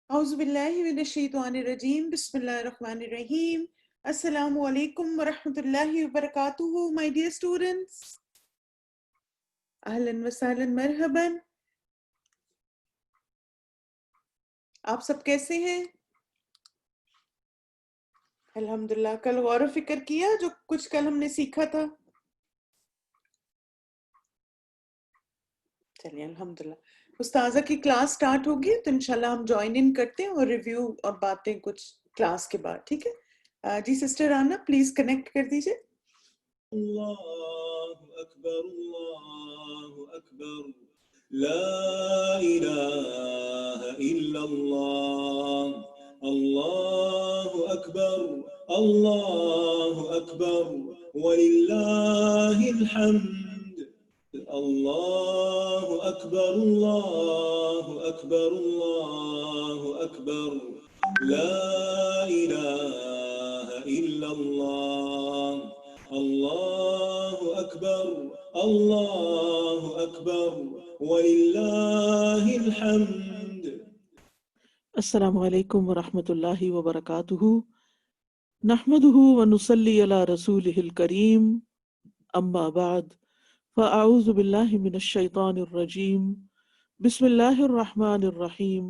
اعوذ باللہ من الشیطان الرجیم بسم اللہ الرحمن الرحیم السلام علیکم ورحمۃ اللہ وبرکاتہ my dear students اہلا وسہلا مرحبا آپ سب کیسے ہیں؟ الحمدللہ کل غور و فکر کیا جو کچھ کل ہم نے سیکھا تھا؟ چلیے الحمدللہ استاذہ کی کلاس سٹارٹ ہوگی تو انشاءاللہ ہم جوائن ان کرتے ہیں اور ریویو اور باتیں کچھ کلاس کے بعد، ٹھیک ہے؟ جی سسٹر آنا پلیز کنیکٹ کر دیجئے. اللہ اکبر لا الہ الا اللہ اللہ اکبر وللہ الحمد اللہ اکبر لا الہ الا اللہ اللہ اکبر وللہ الحمد. السلام علیکم ورحمۃ اللہ وبرکاتہ. نحمده ونصلی علی رسولہ الکریم. اما بعد فاعوذ باللہ من الشیطان الرجیم. بسم اللہ الرحمن الرحیم.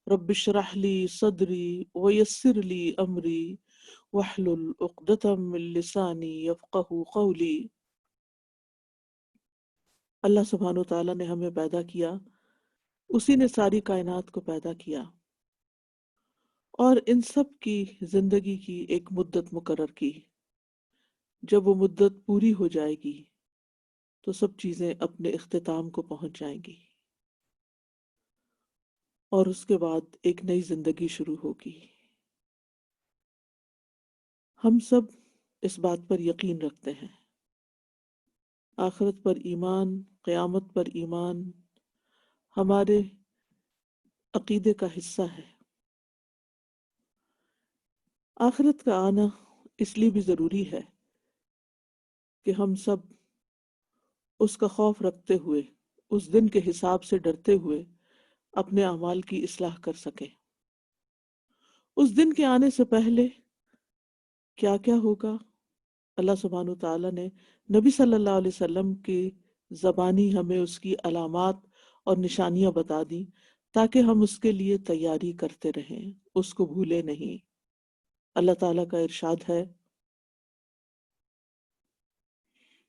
رب اشرح لی صدری ویسر لی امری واحلل عقدۃ من لسانی یفقہوا قولی. اللہ سبحانہ و تعالیٰ نے ہمیں پیدا کیا، اسی نے ساری کائنات کو پیدا کیا اور ان سب کی زندگی کی ایک مدت مقرر کی. جب وہ مدت پوری ہو جائے گی تو سب چیزیں اپنے اختتام کو پہنچ جائیں گی اور اس کے بعد ایک نئی زندگی شروع ہوگی. ہم سب اس بات پر یقین رکھتے ہیں. آخرت پر ایمان، قیامت پر ایمان ہمارے عقیدے کا حصہ ہے. آخرت کا آنا اس لیے بھی ضروری ہے کہ ہم سب اس کا خوف رکھتے ہوئے، اس دن کے حساب سے ڈرتے ہوئے اپنے اعمال کی اصلاح کر سکیں. اس دن کے آنے سے پہلے کیا کیا ہوگا، اللہ سبحانہ تعالیٰ نے نبی صلی اللہ علیہ وسلم کی زبانی ہمیں اس کی علامات اور نشانیاں بتا دی تاکہ ہم اس کے لیے تیاری کرتے رہیں، اس کو بھولے نہیں. اللہ تعالیٰ کا ارشاد ہے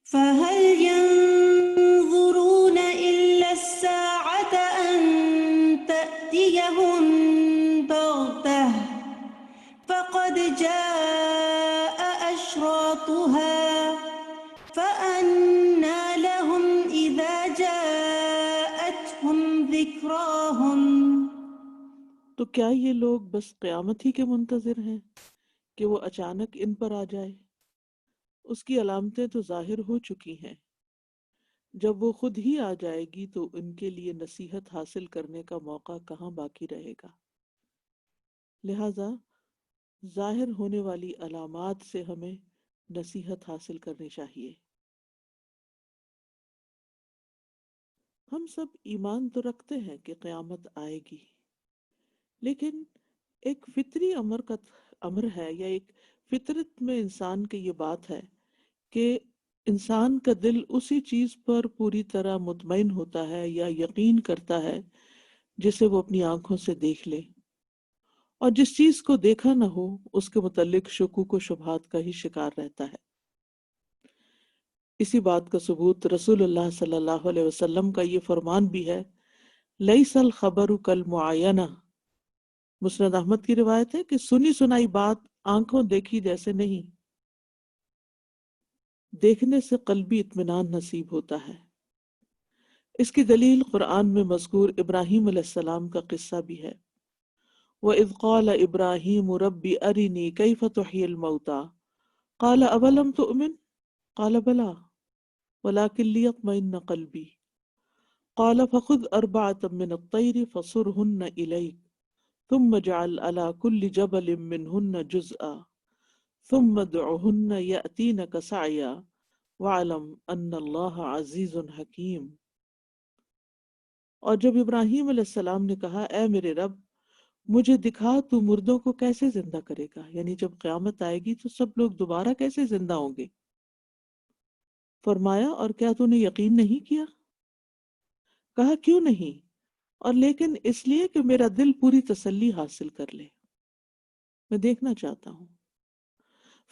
فَهَلْ يَنظُرُونَ إِلَّا السَّاعَةَ أَن تَأْتِيَهُم بَغْتَةً فَقَدْ جَاءَ أَشْرَاطُهَا فَأَنَّىٰ لَهُمْ إِذَا جَاءَتْهُمْ ذِكْرَاهُمْ. تو کیا یہ لوگ بس قیامت ہی کے منتظر ہیں کہ وہ اچانک ان پر آ جائے؟ اس کی علامتیں تو ظاہر ہو چکی ہیں. جب وہ خود ہی آ جائے گی تو ان کے لیے نصیحت حاصل کرنے کا موقع کہاں باقی رہے گا. لہذا ظاہر ہونے والی علامات سے ہمیں نصیحت حاصل کرنی چاہیے. ہم سب ایمان تو رکھتے ہیں کہ قیامت آئے گی، لیکن ایک فطری امر ہے یا ایک فطرت میں انسان کی یہ بات ہے کہ انسان کا دل اسی چیز پر پوری طرح مطمئن ہوتا ہے یا یقین کرتا ہے جسے وہ اپنی آنکھوں سے دیکھ لے، اور جس چیز کو دیکھا نہ ہو اس کے متعلق شکوک و شبہات کا ہی شکار رہتا ہے. اسی بات کا ثبوت رسول اللہ صلی اللہ علیہ وسلم کا یہ فرمان بھی ہے، لیس الخبر کالمعینہ. مسند احمد کی روایت ہے کہ سنی سنائی بات آنکھوں دیکھی جیسے نہیں، دیکھنے سے قلبی اطمینان نصیب ہوتا ہے. اس کی دلیل قرآن میں مذکور ابراہیم علیہ السلام کا قصہ بھی ہے. وَإِذْ قَالَ إِبْرَاهِيمُ رَبِّ أَرِنِي كَيْفَ تُحْيِي الْمَوْتَى قَالَ أَوَلَمْ تُؤْمِنْ قَالَ بَلَى وَلَكِنْ لِيَطْمَئِنَّ قَلْبِي قَالَ فَخُذْ أَرْبَعَةً مِّنَ الطَّيْرِ فَصُرْهُنَّ إِلَيْكَ ثُمَّ اجْعَلْ عَلَى كُلِّ جَبَلٍ مِّنْهُنَّ جُزْءًا ثُمَّ ادْعُهُنَّ يَأْتِينَكَ سَعْيًا وَاعْلَمْ أَنَّ اللَّهَ عَزِيزٌ حَكِيمٌ. اور جب ابراہیم علیہ السلام نے کہا، اے میرے رب، مجھے دکھا تو مردوں کو کیسے زندہ کرے گا، یعنی جب قیامت آئے گی تو سب لوگ دوبارہ کیسے زندہ ہوں گے؟ فرمایا اور کیا تو نے یقین نہیں کیا؟ کہا کیوں نہیں، اور لیکن اس لیے کہ میرا دل پوری تسلی حاصل کر لے، میں دیکھنا چاہتا ہوں۔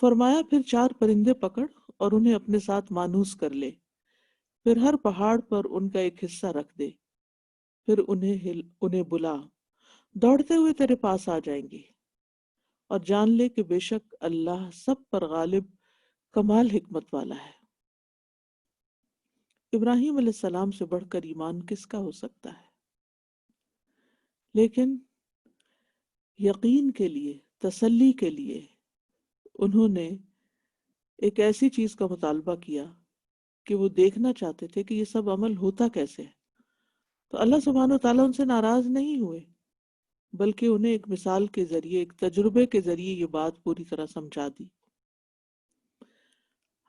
فرمایا پھر 4 پرندے پکڑ اور انہیں اپنے ساتھ مانوس کر لے، پھر ہر پہاڑ پر ان کا ایک حصہ رکھ دے، پھر انہیں بلا، دوڑتے ہوئے تیرے پاس آ جائیں گے، اور جان لے کہ بے شک اللہ سب پر غالب کمال حکمت والا ہے۔ ابراہیم علیہ السلام سے بڑھ کر ایمان کس کا ہو سکتا ہے؟ لیکن یقین کے لیے، تسلی کے لیے انہوں نے ایک ایسی چیز کا مطالبہ کیا کہ وہ دیکھنا چاہتے تھے کہ یہ سب عمل ہوتا کیسے ہے۔ تو اللہ سبحانہ و تعالیٰ ان سے ناراض نہیں ہوئے، بلکہ انہیں ایک مثال کے ذریعے، ایک تجربے کے ذریعے یہ بات پوری طرح سمجھا دی۔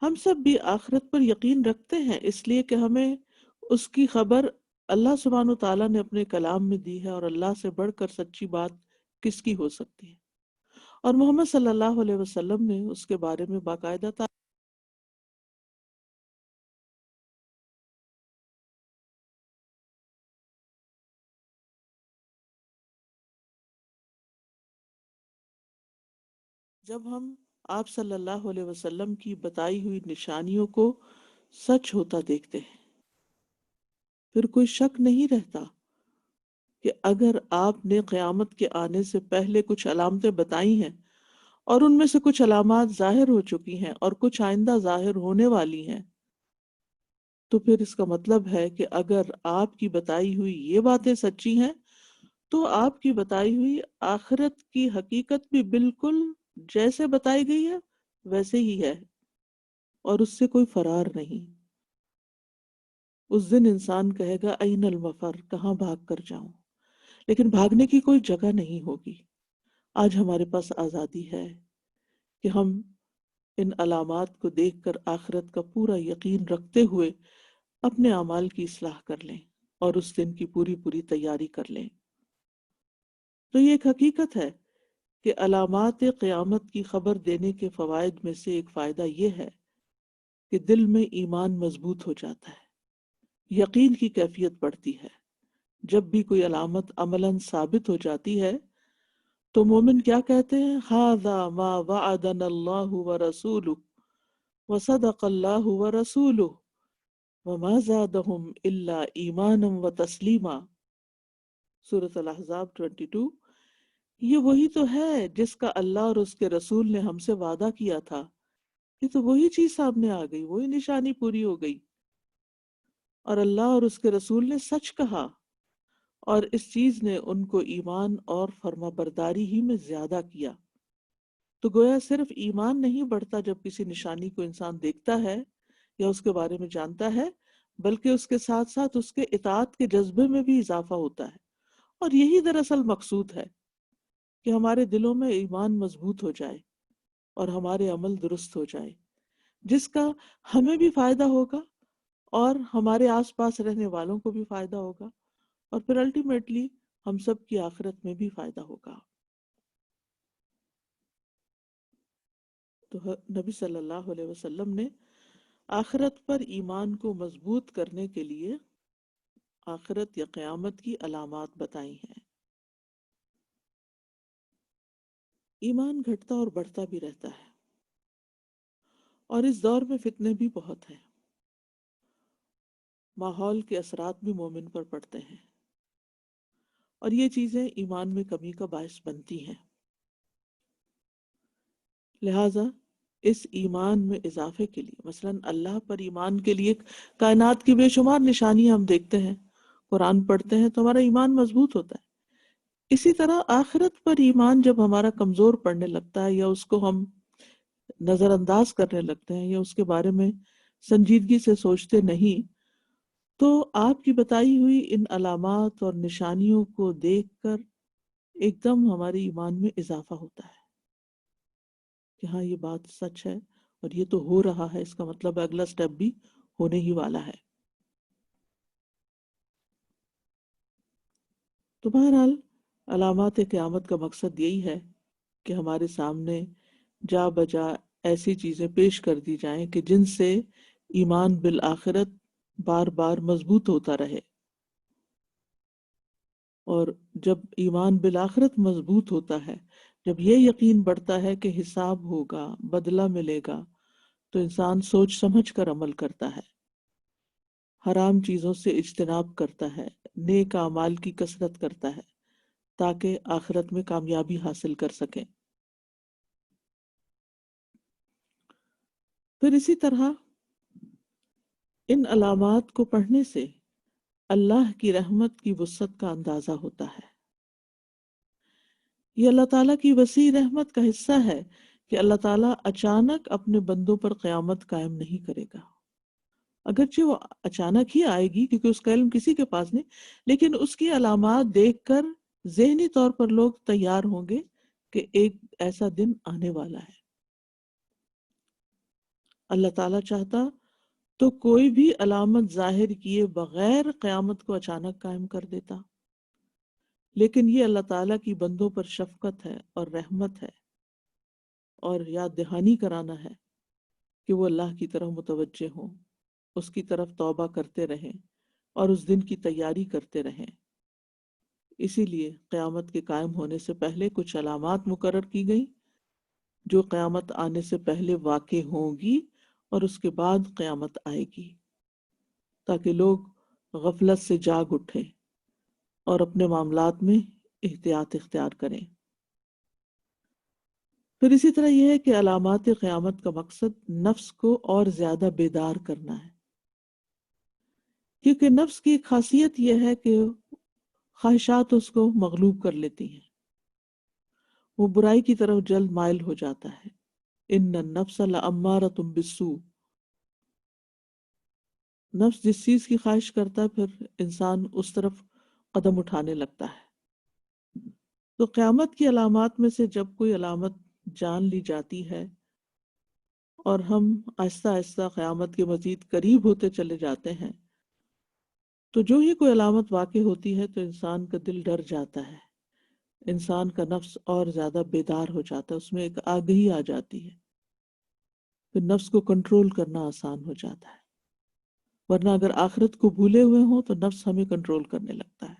ہم سب بھی آخرت پر یقین رکھتے ہیں، اس لیے کہ ہمیں اس کی خبر اللہ سبحانہ و تعالیٰ نے اپنے کلام میں دی ہے، اور اللہ سے بڑھ کر سچی بات کس کی ہو سکتی ہے؟ اور محمد صلی اللہ علیہ وسلم نے اس کے بارے میں باقاعدہ جب ہم آپ صلی اللہ علیہ وسلم کی بتائی ہوئی نشانیوں کو سچ ہوتا دیکھتے ہیں، پھر کوئی شک نہیں رہتا کہ اگر آپ نے قیامت کے آنے سے پہلے کچھ علامتیں بتائی ہیں اور ان میں سے کچھ علامات ظاہر ہو چکی ہیں اور کچھ آئندہ ظاہر ہونے والی ہیں، تو پھر اس کا مطلب ہے کہ اگر آپ کی بتائی ہوئی یہ باتیں سچی ہیں تو آپ کی بتائی ہوئی آخرت کی حقیقت بھی بالکل جیسے بتائی گئی ہے ویسے ہی ہے، اور اس سے کوئی فرار نہیں۔ اس دن انسان کہے گا این المفر، کہاں بھاگ کر جاؤں؟ لیکن بھاگنے کی کوئی جگہ نہیں ہوگی۔ آج ہمارے پاس آزادی ہے کہ ہم ان علامات کو دیکھ کر آخرت کا پورا یقین رکھتے ہوئے اپنے اعمال کی اصلاح کر لیں اور اس دن کی پوری تیاری کر لیں۔ تو یہ ایک حقیقت ہے کہ علامات قیامت کی خبر دینے کے فوائد میں سے ایک فائدہ یہ ہے کہ دل میں ایمان مضبوط ہو جاتا ہے، یقین کی کیفیت بڑھتی ہے۔ جب بھی کوئی علامت عملاً ثابت ہو جاتی ہے تو مومن کیا کہتے ہیں؟ ھذا ما وعدنا اللہ ورسولہ وصدق اللہ ورسولہ وما زادہم الا ایمانا وتسلیما، سورۃ الاحزاب 22۔ یہ وہی تو ہے جس کا اللہ اور اس کے رسول نے ہم سے وعدہ کیا تھا۔ یہ تو وہی چیز سامنے آ گئی، وہی نشانی پوری ہو گئی، اور اللہ اور اس کے رسول نے سچ کہا، اور اس چیز نے ان کو ایمان اور فرما برداری ہی میں زیادہ کیا۔ تو گویا صرف ایمان نہیں بڑھتا جب کسی نشانی کو انسان دیکھتا ہے یا اس کے بارے میں جانتا ہے، بلکہ اس کے ساتھ ساتھ اس کے اطاعت کے جذبے میں بھی اضافہ ہوتا ہے۔ اور یہی دراصل مقصود ہے کہ ہمارے دلوں میں ایمان مضبوط ہو جائے اور ہمارے عمل درست ہو جائے، جس کا ہمیں بھی فائدہ ہوگا اور ہمارے آس پاس رہنے والوں کو بھی فائدہ ہوگا، اور پھر الٹیمیٹلی ہم سب کی آخرت میں بھی فائدہ ہوگا۔ تو نبی صلی اللہ علیہ وسلم نے آخرت پر ایمان کو مضبوط کرنے کے لیے آخرت یا قیامت کی علامات بتائی ہیں۔ ایمان گھٹتا اور بڑھتا بھی رہتا ہے، اور اس دور میں فتنے بھی بہت ہیں، ماحول کے اثرات بھی مومن پر پڑتے ہیں، اور یہ چیزیں ایمان میں کمی کا باعث بنتی ہیں۔ لہٰذا اس ایمان میں اضافے کے لیے، مثلاً اللہ پر ایمان کے لیے کائنات کی بے شمار نشانیاں ہم دیکھتے ہیں، قرآن پڑھتے ہیں تو ہمارا ایمان مضبوط ہوتا ہے۔ اسی طرح آخرت پر ایمان جب ہمارا کمزور پڑنے لگتا ہے یا اس کو ہم نظر انداز کرنے لگتے ہیں یا اس کے بارے میں سنجیدگی سے سوچتے نہیں، تو آپ کی بتائی ہوئی ان علامات اور نشانیوں کو دیکھ کر ایک دم ہمارے ایمان میں اضافہ ہوتا ہے کہ ہاں یہ بات سچ ہے اور یہ تو ہو رہا ہے، اس کا مطلب اگلا سٹیپ بھی ہونے ہی والا ہے۔ تو بہرحال علامات قیامت کا مقصد یہی ہے کہ ہمارے سامنے جا بجا ایسی چیزیں پیش کر دی جائیں کہ جن سے ایمان بالآخرت بار بار مضبوط ہوتا رہے، اور جب ایمان بالآخرت مضبوط ہوتا ہے، جب یہ یقین بڑھتا ہے کہ حساب ہوگا، بدلہ ملے گا، تو انسان سوچ سمجھ کر عمل کرتا ہے، حرام چیزوں سے اجتناب کرتا ہے، نیک اعمال کی کثرت کرتا ہے تاکہ آخرت میں کامیابی حاصل کر سکیں۔ پھر اسی طرح ان علامات کو پڑھنے سے اللہ کی رحمت کی وسعت کا اندازہ ہوتا ہے۔ یہ اللہ تعالیٰ کی وسیع رحمت کا حصہ ہے کہ اللہ تعالیٰ اچانک اپنے بندوں پر قیامت قائم نہیں کرے گا، اگرچہ وہ اچانک ہی آئے گی کیونکہ اس کا علم کسی کے پاس نہیں، لیکن اس کی علامات دیکھ کر ذہنی طور پر لوگ تیار ہوں گے کہ ایک ایسا دن آنے والا ہے۔ اللہ تعالیٰ چاہتا تو کوئی بھی علامت ظاہر کیے بغیر قیامت کو اچانک قائم کر دیتا، لیکن یہ اللہ تعالیٰ کی بندوں پر شفقت ہے اور رحمت ہے، اور یاد دہانی کرانا ہے کہ وہ اللہ کی طرف متوجہ ہوں، اس کی طرف توبہ کرتے رہیں اور اس دن کی تیاری کرتے رہیں۔ اسی لیے قیامت کے قائم ہونے سے پہلے کچھ علامات مقرر کی گئیں جو قیامت آنے سے پہلے واقع ہوں گی اور اس کے بعد قیامت آئے گی، تاکہ لوگ غفلت سے جاگ اٹھیں اور اپنے معاملات میں احتیاط اختیار کریں۔ پھر اسی طرح یہ ہے کہ علامات قیامت کا مقصد نفس کو اور زیادہ بیدار کرنا ہے، کیونکہ نفس کی ایک خاصیت یہ ہے کہ خواہشات اس کو مغلوب کر لیتی ہیں، وہ برائی کی طرف جلد مائل ہو جاتا ہے۔ ان النفس لامارۃ بالسوء، نفس جس چیز کی خواہش کرتا ہے پھر انسان اس طرف قدم اٹھانے لگتا ہے۔ تو قیامت کی علامات میں سے جب کوئی علامت جان لی جاتی ہے اور ہم آہستہ آہستہ قیامت کے مزید قریب ہوتے چلے جاتے ہیں، تو جو ہی کوئی علامت واقع ہوتی ہے تو انسان کا دل ڈر جاتا ہے، انسان کا نفس اور زیادہ بیدار ہو جاتا ہے، اس میں ایک آگہی آ جاتی ہے، پھر نفس کو کنٹرول کرنا آسان ہو جاتا ہے۔ ورنہ اگر آخرت کو بھولے ہوئے ہوں تو نفس ہمیں کنٹرول کرنے لگتا ہے۔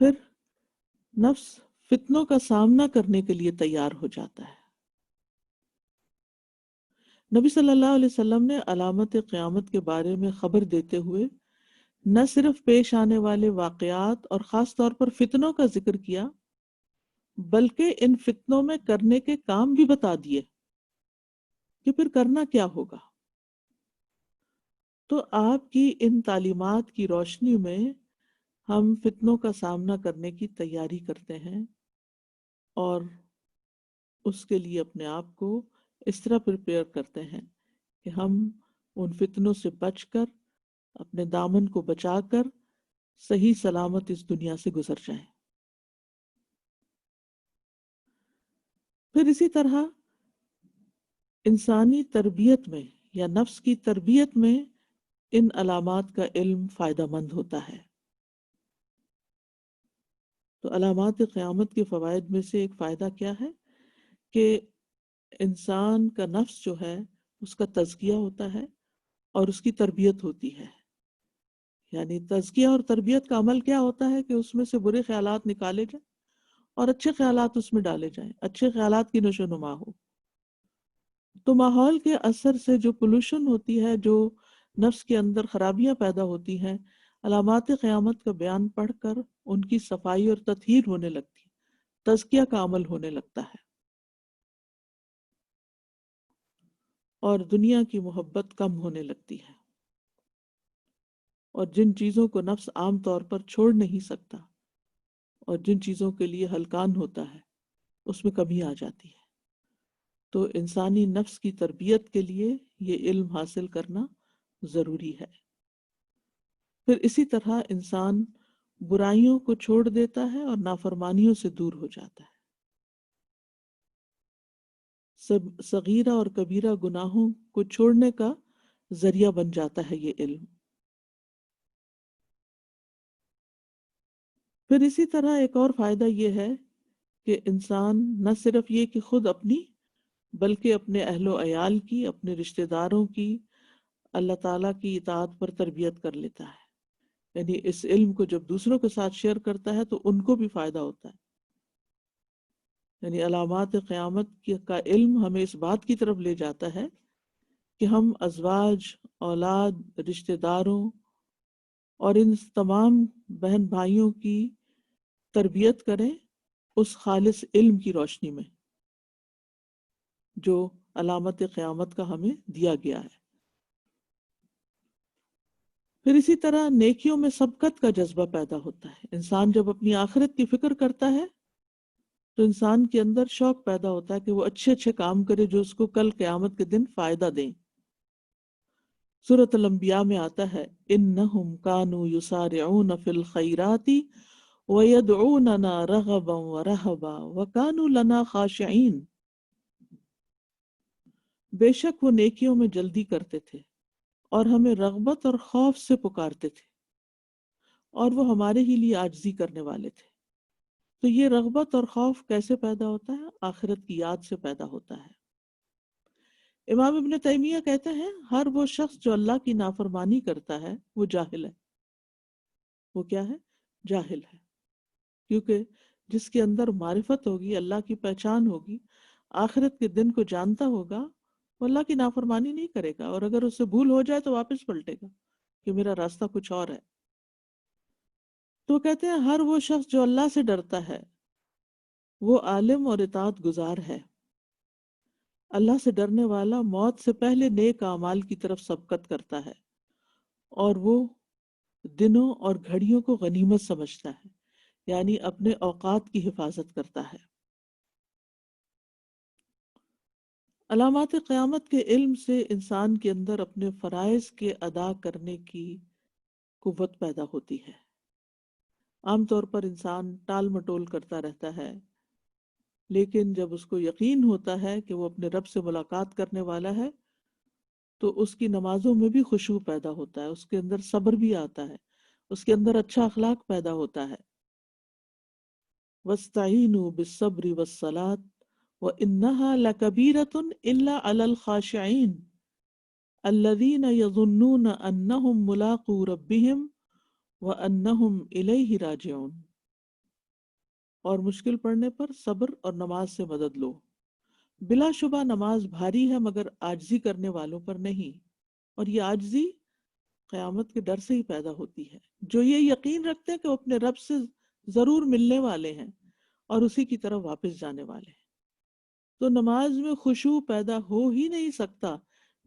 پھر نفس فتنوں کا سامنا کرنے کے لیے تیار ہو جاتا ہے۔ نبی صلی اللہ علیہ وسلم نے علامت قیامت کے بارے میں خبر دیتے ہوئے نہ صرف پیش آنے والے واقعات اور خاص طور پر فتنوں کا ذکر کیا، بلکہ ان فتنوں میں کرنے کے کام بھی بتا دیے کہ پھر کرنا کیا ہوگا۔ تو آپ کی ان تعلیمات کی روشنی میں ہم فتنوں کا سامنا کرنے کی تیاری کرتے ہیں اور اس کے لیے اپنے آپ کو اس طرح پریپیئر کرتے ہیں کہ ہم ان فتنوں سے بچ کر، اپنے دامن کو بچا کر صحیح سلامت اس دنیا سے گزر جائیں۔ پھر اسی طرح انسانی تربیت میں یا نفس کی تربیت میں ان علامات کا علم فائدہ مند ہوتا ہے۔ تو علامات قیامت کے فوائد میں سے ایک فائدہ کیا ہے کہ انسان کا نفس جو ہے اس کا تزکیہ ہوتا ہے اور اس کی تربیت ہوتی ہے۔ یعنی تزکیہ اور تربیت کا عمل کیا ہوتا ہے کہ اس میں سے برے خیالات نکالے جائیں اور اچھے خیالات اس میں ڈالے جائیں، اچھے خیالات کی نشو و نما ہو۔ تو ماحول کے اثر سے جو پولوشن ہوتی ہے، جو نفس کے اندر خرابیاں پیدا ہوتی ہیں، علامات قیامت کا بیان پڑھ کر ان کی صفائی اور تطہیر ہونے لگتی ہے، تزکیہ کا عمل ہونے لگتا ہے، اور دنیا کی محبت کم ہونے لگتی ہے، اور جن چیزوں کو نفس عام طور پر چھوڑ نہیں سکتا اور جن چیزوں کے لیے ہلکان ہوتا ہے اس میں کمی آ جاتی ہے۔ تو انسانی نفس کی تربیت کے لیے یہ علم حاصل کرنا ضروری ہے۔ پھر اسی طرح انسان برائیوں کو چھوڑ دیتا ہے اور نافرمانیوں سے دور ہو جاتا ہے۔ صغیرہ اور کبیرہ گناہوں کو چھوڑنے کا ذریعہ بن جاتا ہے یہ علم۔ پھر اسی طرح ایک اور فائدہ یہ ہے کہ انسان نہ صرف یہ کہ خود اپنی بلکہ اپنے اہل و عیال کی، اپنے رشتہ داروں کی اللہ تعالیٰ کی اطاعت پر تربیت کر لیتا ہے. یعنی اس علم کو جب دوسروں کے ساتھ شیئر کرتا ہے تو ان کو بھی فائدہ ہوتا ہے. یعنی علامات قیامت کا علم ہمیں اس بات کی طرف لے جاتا ہے کہ ہم ازواج، اولاد، رشتہ داروں اور ان تمام بہن بھائیوں کی تربیت کریں اس خالص علم کی روشنی میں جو علامت قیامت کا ہمیں دیا گیا ہے. پھر اسی طرح نیکیوں میں سبقت کا جذبہ پیدا ہوتا ہے. انسان جب اپنی آخرت کی فکر کرتا ہے تو انسان کے اندر شوق پیدا ہوتا ہے کہ وہ اچھے اچھے کام کرے جو اس کو کل قیامت کے دن فائدہ دیں. سورۃ الانبیاء میں آتا ہے انہم کانوا یسارعون فی الخیرات ویدعوننا رغبا ورہبا وکانوا لنا خاشعین. بے شک وہ نیکیوں میں جلدی کرتے تھے اور ہمیں رغبت اور خوف سے پکارتے تھے اور وہ ہمارے ہی لیے عاجزی کرنے والے تھے. تو یہ رغبت اور خوف کیسے پیدا ہوتا ہے؟ آخرت کی یاد سے پیدا ہوتا ہے. امام ابن تیمیہ کہتے ہیں ہر وہ شخص جو اللہ کی نافرمانی کرتا ہے وہ جاہل ہے. وہ کیا ہے؟ جاہل ہے. کیونکہ جس کے اندر معرفت ہوگی، اللہ کی پہچان ہوگی، آخرت کے دن کو جانتا ہوگا، وہ اللہ کی نافرمانی نہیں کرے گا، اور اگر اس سے بھول ہو جائے تو واپس پلٹے گا کہ میرا راستہ کچھ اور ہے. تو کہتے ہیں ہر وہ شخص جو اللہ سے ڈرتا ہے وہ عالم اور اطاعت گزار ہے. اللہ سے ڈرنے والا موت سے پہلے نیک اعمال کی طرف سبقت کرتا ہے اور وہ دنوں اور گھڑیوں کو غنیمت سمجھتا ہے، یعنی اپنے اوقات کی حفاظت کرتا ہے. علامات قیامت کے علم سے انسان کے اندر اپنے فرائض کے ادا کرنے کی قوت پیدا ہوتی ہے. عام طور پر انسان ٹال مٹول کرتا رہتا ہے، لیکن جب اس کو یقین ہوتا ہے کہ وہ اپنے رب سے ملاقات کرنے والا ہے تو اس کی نمازوں میں بھی خشوع پیدا ہوتا ہے، اس کے اندر صبر بھی آتا ہے، اس کے اندر اچھا اخلاق پیدا ہوتا ہے. وَاسْتَعِينُوا بِالصَّبْرِ وَالصَّلَاةِ وَإِنَّهَا لَكَبِيرَةٌ إِلَّا عَلَى الْخَاشِعِينَ الَّذِينَ يَظُنُّونَ أَنَّهُمْ مُلَاقُو رَبِّهِمْ وَأَنَّهُمْ إِلَيْهِ رَاجِعُونَ. اور مشکل پڑنے پر صبر اور نماز سے مدد لو. بلا شبہ نماز بھاری ہے مگر عاجزی کرنے والوں پر نہیں، اور یہ عاجزی قیامت کے ڈر سے ہی پیدا ہوتی ہے. جو یہ یقین رکھتے ہیں کہ وہ اپنے رب سے ضرور ملنے والے ہیں اور اسی کی طرف واپس جانے والے ہیں، تو نماز میں خشوع پیدا ہو ہی نہیں سکتا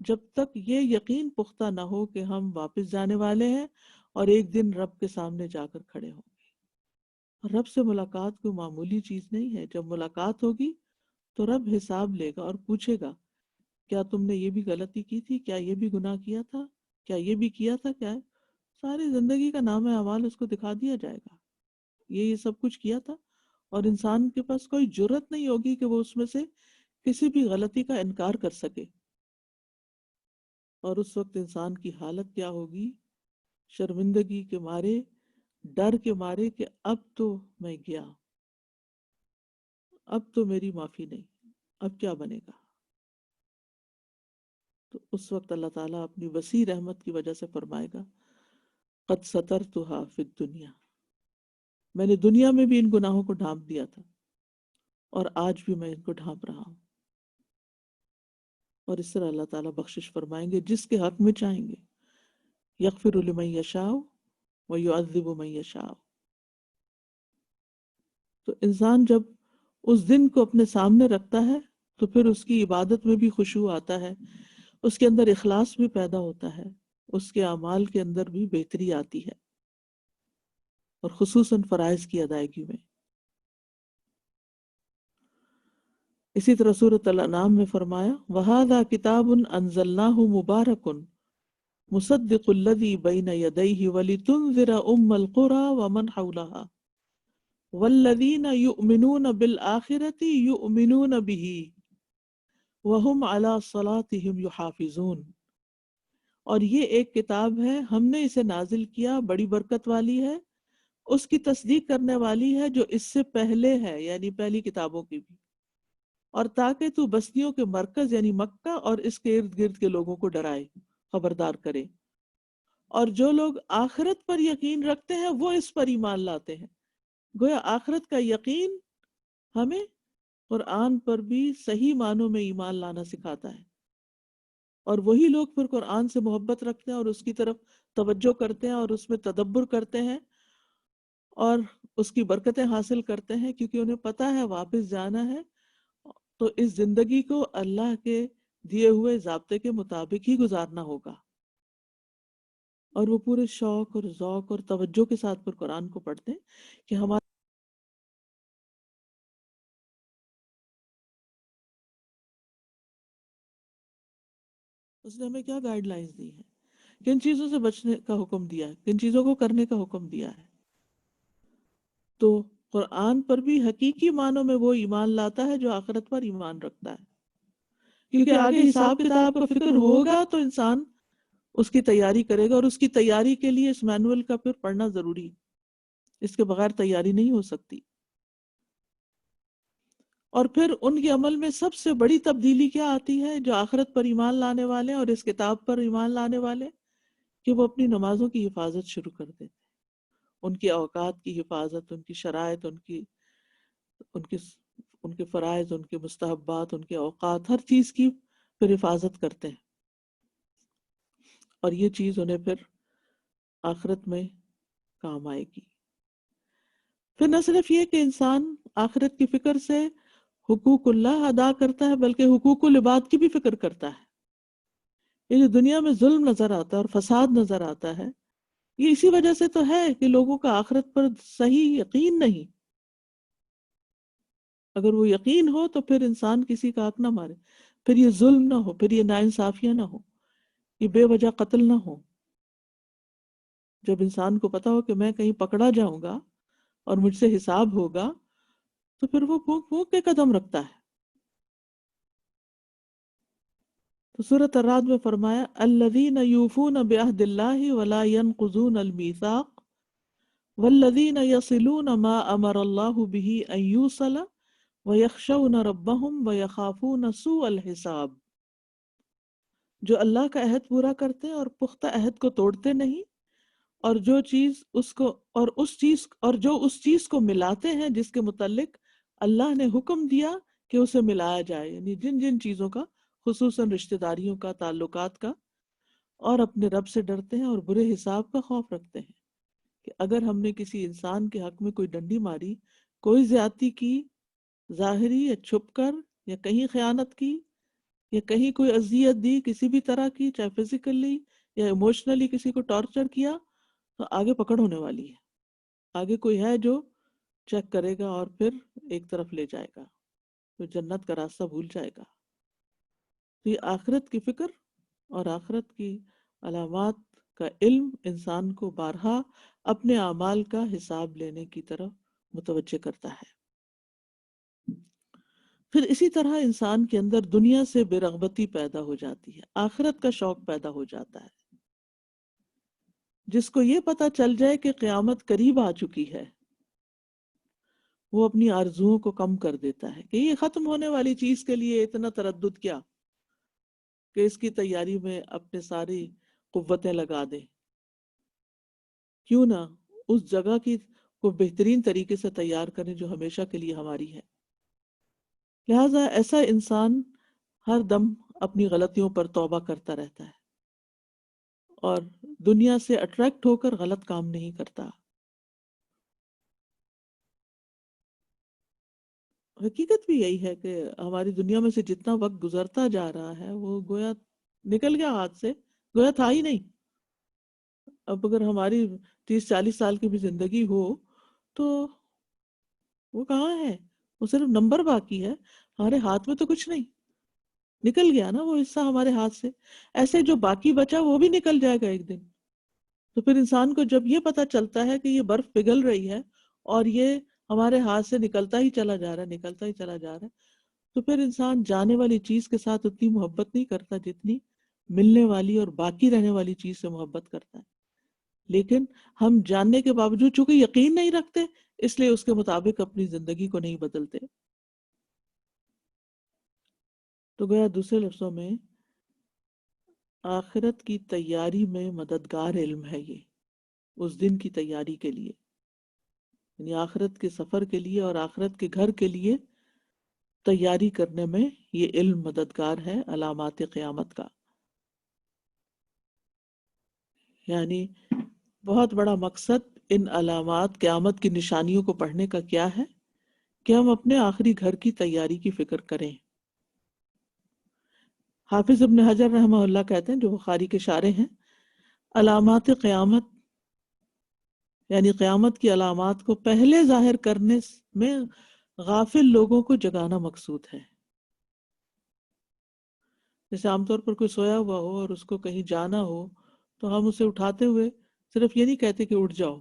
جب تک یہ یقین پختہ نہ ہو کہ ہم واپس جانے والے ہیں اور ایک دن رب کے سامنے جا کر کھڑے ہوں گے. رب سے ملاقات کوئی معمولی چیز نہیں ہے. جب ملاقات ہوگی تو رب حساب لے گا اور پوچھے گا کیا تم نے یہ بھی غلطی کی تھی، کیا یہ بھی گناہ کیا تھا، کیا یہ بھی کیا تھا، کیا ہے؟ ساری زندگی کا نام اعمال اس کو دکھا دیا جائے گا، یہ سب کچھ کیا تھا، اور انسان کے پاس کوئی جرت نہیں ہوگی کہ وہ اس میں سے کسی بھی غلطی کا انکار کر سکے. اور اس وقت انسان کی حالت کیا ہوگی؟ شرمندگی کے مارے، ڈر کے مارے کہ اب تو میں گیا، اب تو میری معافی نہیں، اب کیا بنے گا. تو اس وقت اللہ تعالیٰ اپنی وسیع رحمت کی وجہ سے فرمائے گا قد سترتها فی الدنیا، میں نے دنیا میں بھی ان گناہوں کو ڈھانپ دیا تھا اور آج بھی میں ان کو ڈھانپ رہا ہوں. اور اس طرح اللہ تعالیٰ بخشش فرمائیں گے جس کے حق میں چاہیں گے. یغفر لمن یشاء ویعذب من یشاء. تو انسان جب اس دن کو اپنے سامنے رکھتا ہے تو پھر اس کی عبادت میں بھی خشوع آتا ہے، اس کے اندر اخلاص بھی پیدا ہوتا ہے، اس کے اعمال کے اندر بھی بہتری آتی ہے، اور خصوصاً فرائض کی ادائیگی میں. اسی طرح سورۃ الانعام میں فرمایا وَهَذَا كِتَابٌ أَنزَلْنَاهُ مُبَارَكٌ مُصَدِّقُ الَّذِي بَيْنَ يَدَيْهِ وَلِتُنذِرَ أُمَّ الْقُرَى وَمَنْ حَوْلَهَا وَالَّذِينَ يُؤْمِنُونَ بِالْآخِرَةِ يُؤْمِنُونَ بِهِ وَهُمْ عَلَى صَلَاتِهِمْ يُحَافِظُونَ. اور یہ ایک کتاب ہے، ہم نے اسے نازل کیا، بڑی برکت والی ہے، اس کی تصدیق کرنے والی ہے جو اس سے پہلے ہے، یعنی پہلی کتابوں کی بھی، اور تاکہ تو بستیوں کے مرکز یعنی مکہ اور اس کے ارد گرد کے لوگوں کو ڈرائے، خبردار کرے، اور جو لوگ آخرت پر یقین رکھتے ہیں وہ اس پر ایمان لاتے ہیں۔ گویا آخرت کا یقین ہمیں قرآن پر بھی صحیح معنوں میں ایمان لانا سکھاتا ہے، اور وہی لوگ پھر قرآن سے محبت رکھتے ہیں اور اس کی طرف توجہ کرتے ہیں اور اس میں تدبر کرتے ہیں اور اس کی برکتیں حاصل کرتے ہیں، کیونکہ انہیں پتہ ہے واپس جانا ہے تو اس زندگی کو اللہ کے دیے ہوئے ضابطے کے مطابق ہی گزارنا ہوگا، اور وہ پورے شوق اور ذوق اور توجہ کے ساتھ پھر قرآن کو پڑھتے ہیں کہ ہمارا اس نے ہمیں کیا گائیڈ لائنز دی ہیں، کن چیزوں سے بچنے کا حکم دیا ہے، کن چیزوں کو کرنے کا حکم دیا ہے۔ تو قرآن پر بھی حقیقی معنوں میں وہ ایمان لاتا ہے جو آخرت پر ایمان رکھتا ہے، کیونکہ آگے حساب کتاب کا فکر ہوگا تو انسان اس کی تیاری کرے گا، اور اس کی تیاری کے لیے اس مینول کا پھر پڑھنا ضروری، اس کے بغیر تیاری نہیں ہو سکتی۔ اور پھر ان کے عمل میں سب سے بڑی تبدیلی کیا آتی ہے جو آخرت پر ایمان لانے والے اور اس کتاب پر ایمان لانے والے، کہ وہ اپنی نمازوں کی حفاظت شروع کر دیتے ہیں، ان کی اوقات کی حفاظت، ان کی شرائط، ان کے فرائض، ان کے مستحبات، ان کے اوقات، ہر چیز کی پھر حفاظت کرتے ہیں، اور یہ چیز انہیں پھر آخرت میں کام آئے گی۔ پھر نہ صرف یہ کہ انسان آخرت کی فکر سے حقوق اللہ ادا کرتا ہے، بلکہ حقوق العباد کی بھی فکر کرتا ہے۔ یہ جو دنیا میں ظلم نظر آتا ہے اور فساد نظر آتا ہے، یہ اسی وجہ سے تو ہے کہ لوگوں کا آخرت پر صحیح یقین نہیں۔ اگر وہ یقین ہو تو پھر انسان کسی کا حق نہ مارے، پھر یہ ظلم نہ ہو، پھر یہ ناانصافیاں نہ ہو، یہ بے وجہ قتل نہ ہو۔ جب انسان کو پتا ہو کہ میں کہیں پکڑا جاؤں گا اور مجھ سے حساب ہوگا، تو پھر وہ پھونک پھونک کے قدم رکھتا ہے۔ تو سورۃ الرعد میں فرمایا الذین یوفون بعہد اللہ ولا ینقضون المیثاق والذین یصلون ما امر اللہ بہ ان یوصل ویخشون ربہم ویخافون سوء الحساب، جو اللہ کا عہد پورا کرتے ہیں اور پختہ عہد کو توڑتے نہیں، اور جو اس چیز کو ملاتے ہیں جس کے متعلق اللہ نے حکم دیا کہ اسے ملایا جائے، یعنی جن جن چیزوں کا، خصوصاً رشتہ داریوں کا، تعلقات کا، اور اپنے رب سے ڈرتے ہیں اور برے حساب کا خوف رکھتے ہیں کہ اگر ہم نے کسی انسان کے حق میں کوئی ڈنڈی ماری، کوئی زیادتی کی، ظاہری یا چھپ کر، یا کہیں خیانت کی، یا کہیں کوئی اذیت دی کسی بھی طرح کی، چاہے فزیکلی یا ایموشنلی کسی کو ٹارچر کیا، تو آگے پکڑ ہونے والی ہے، آگے کوئی ہے جو چیک کرے گا اور پھر ایک طرف لے جائے گا، تو جنت کا راستہ بھول جائے گا۔ تو یہ آخرت کی فکر اور آخرت کی علامات کا علم انسان کو بارہا اپنے اعمال کا حساب لینے کی طرف متوجہ کرتا ہے۔ پھر اسی طرح انسان کے اندر دنیا سے بے رغبتی پیدا ہو جاتی ہے، آخرت کا شوق پیدا ہو جاتا ہے۔ جس کو یہ پتہ چل جائے کہ قیامت قریب آ چکی ہے، وہ اپنی آرزوؤں کو کم کر دیتا ہے کہ یہ ختم ہونے والی چیز کے لیے اتنا تردد کیا، کہ اس کی تیاری میں اپنے ساری قوتیں لگا دے، کیوں نہ اس جگہ کی کو بہترین طریقے سے تیار کریں جو ہمیشہ کے لیے ہماری ہے۔ لہٰذا ایسا انسان ہر دم اپنی غلطیوں پر توبہ کرتا رہتا ہے اور دنیا سے اٹریکٹ ہو کر غلط کام نہیں کرتا۔ حقیقت بھی یہی ہے کہ ہماری دنیا میں سے جتنا وقت گزرتا جا رہا ہے وہ گویا نکل گیا ہاتھ سے، گویا تھا ہی نہیں۔ اب اگر ہماری 30-40 سال کی بھی زندگی ہو تو وہ کہاں ہے، وہ صرف نمبر باقی ہے، ہمارے ہاتھ میں تو کچھ نہیں، نکل گیا نا وہ حصہ ہمارے ہاتھ سے۔ ایسے جو باقی بچا وہ بھی نکل جائے گا ایک دن۔ تو پھر انسان کو جب یہ پتہ چلتا ہے کہ یہ برف پگھل رہی ہے اور یہ ہمارے ہاتھ سے نکلتا ہی چلا جا رہا ہے، نکلتا ہی چلا جا رہا ہے، تو پھر انسان جانے والی چیز کے ساتھ اتنی محبت نہیں کرتا جتنی ملنے والی اور باقی رہنے والی چیز سے محبت کرتا ہے۔ لیکن ہم جاننے کے باوجود چونکہ یقین نہیں رکھتے اس لیے اس کے مطابق اپنی زندگی کو نہیں بدلتے. تو گویا دوسرے لفظوں میں آخرت کی تیاری میں مددگار علم ہے یہ، اس دن کی تیاری کے لیے، یعنی آخرت کے سفر کے لیے اور آخرت کے گھر کے لیے تیاری کرنے میں یہ علم مددگار ہے علامات قیامت کا. یعنی بہت بڑا مقصد ان علامات قیامت کی نشانیوں کو پڑھنے کا کیا ہے کہ ہم اپنے آخری گھر کی تیاری کی فکر کریں. حافظ ابن حجر رحمہ اللہ کہتے ہیں، جو بخاری کے شارح ہیں، علامات قیامت یعنی قیامت کی علامات کو پہلے ظاہر کرنے میں غافل لوگوں کو جگانا مقصود ہے. جیسے عام طور پر کوئی سویا ہوا ہو اور اس کو کہیں جانا ہو تو ہم اسے اٹھاتے ہوئے صرف یہ نہیں کہتے کہ اٹھ جاؤ،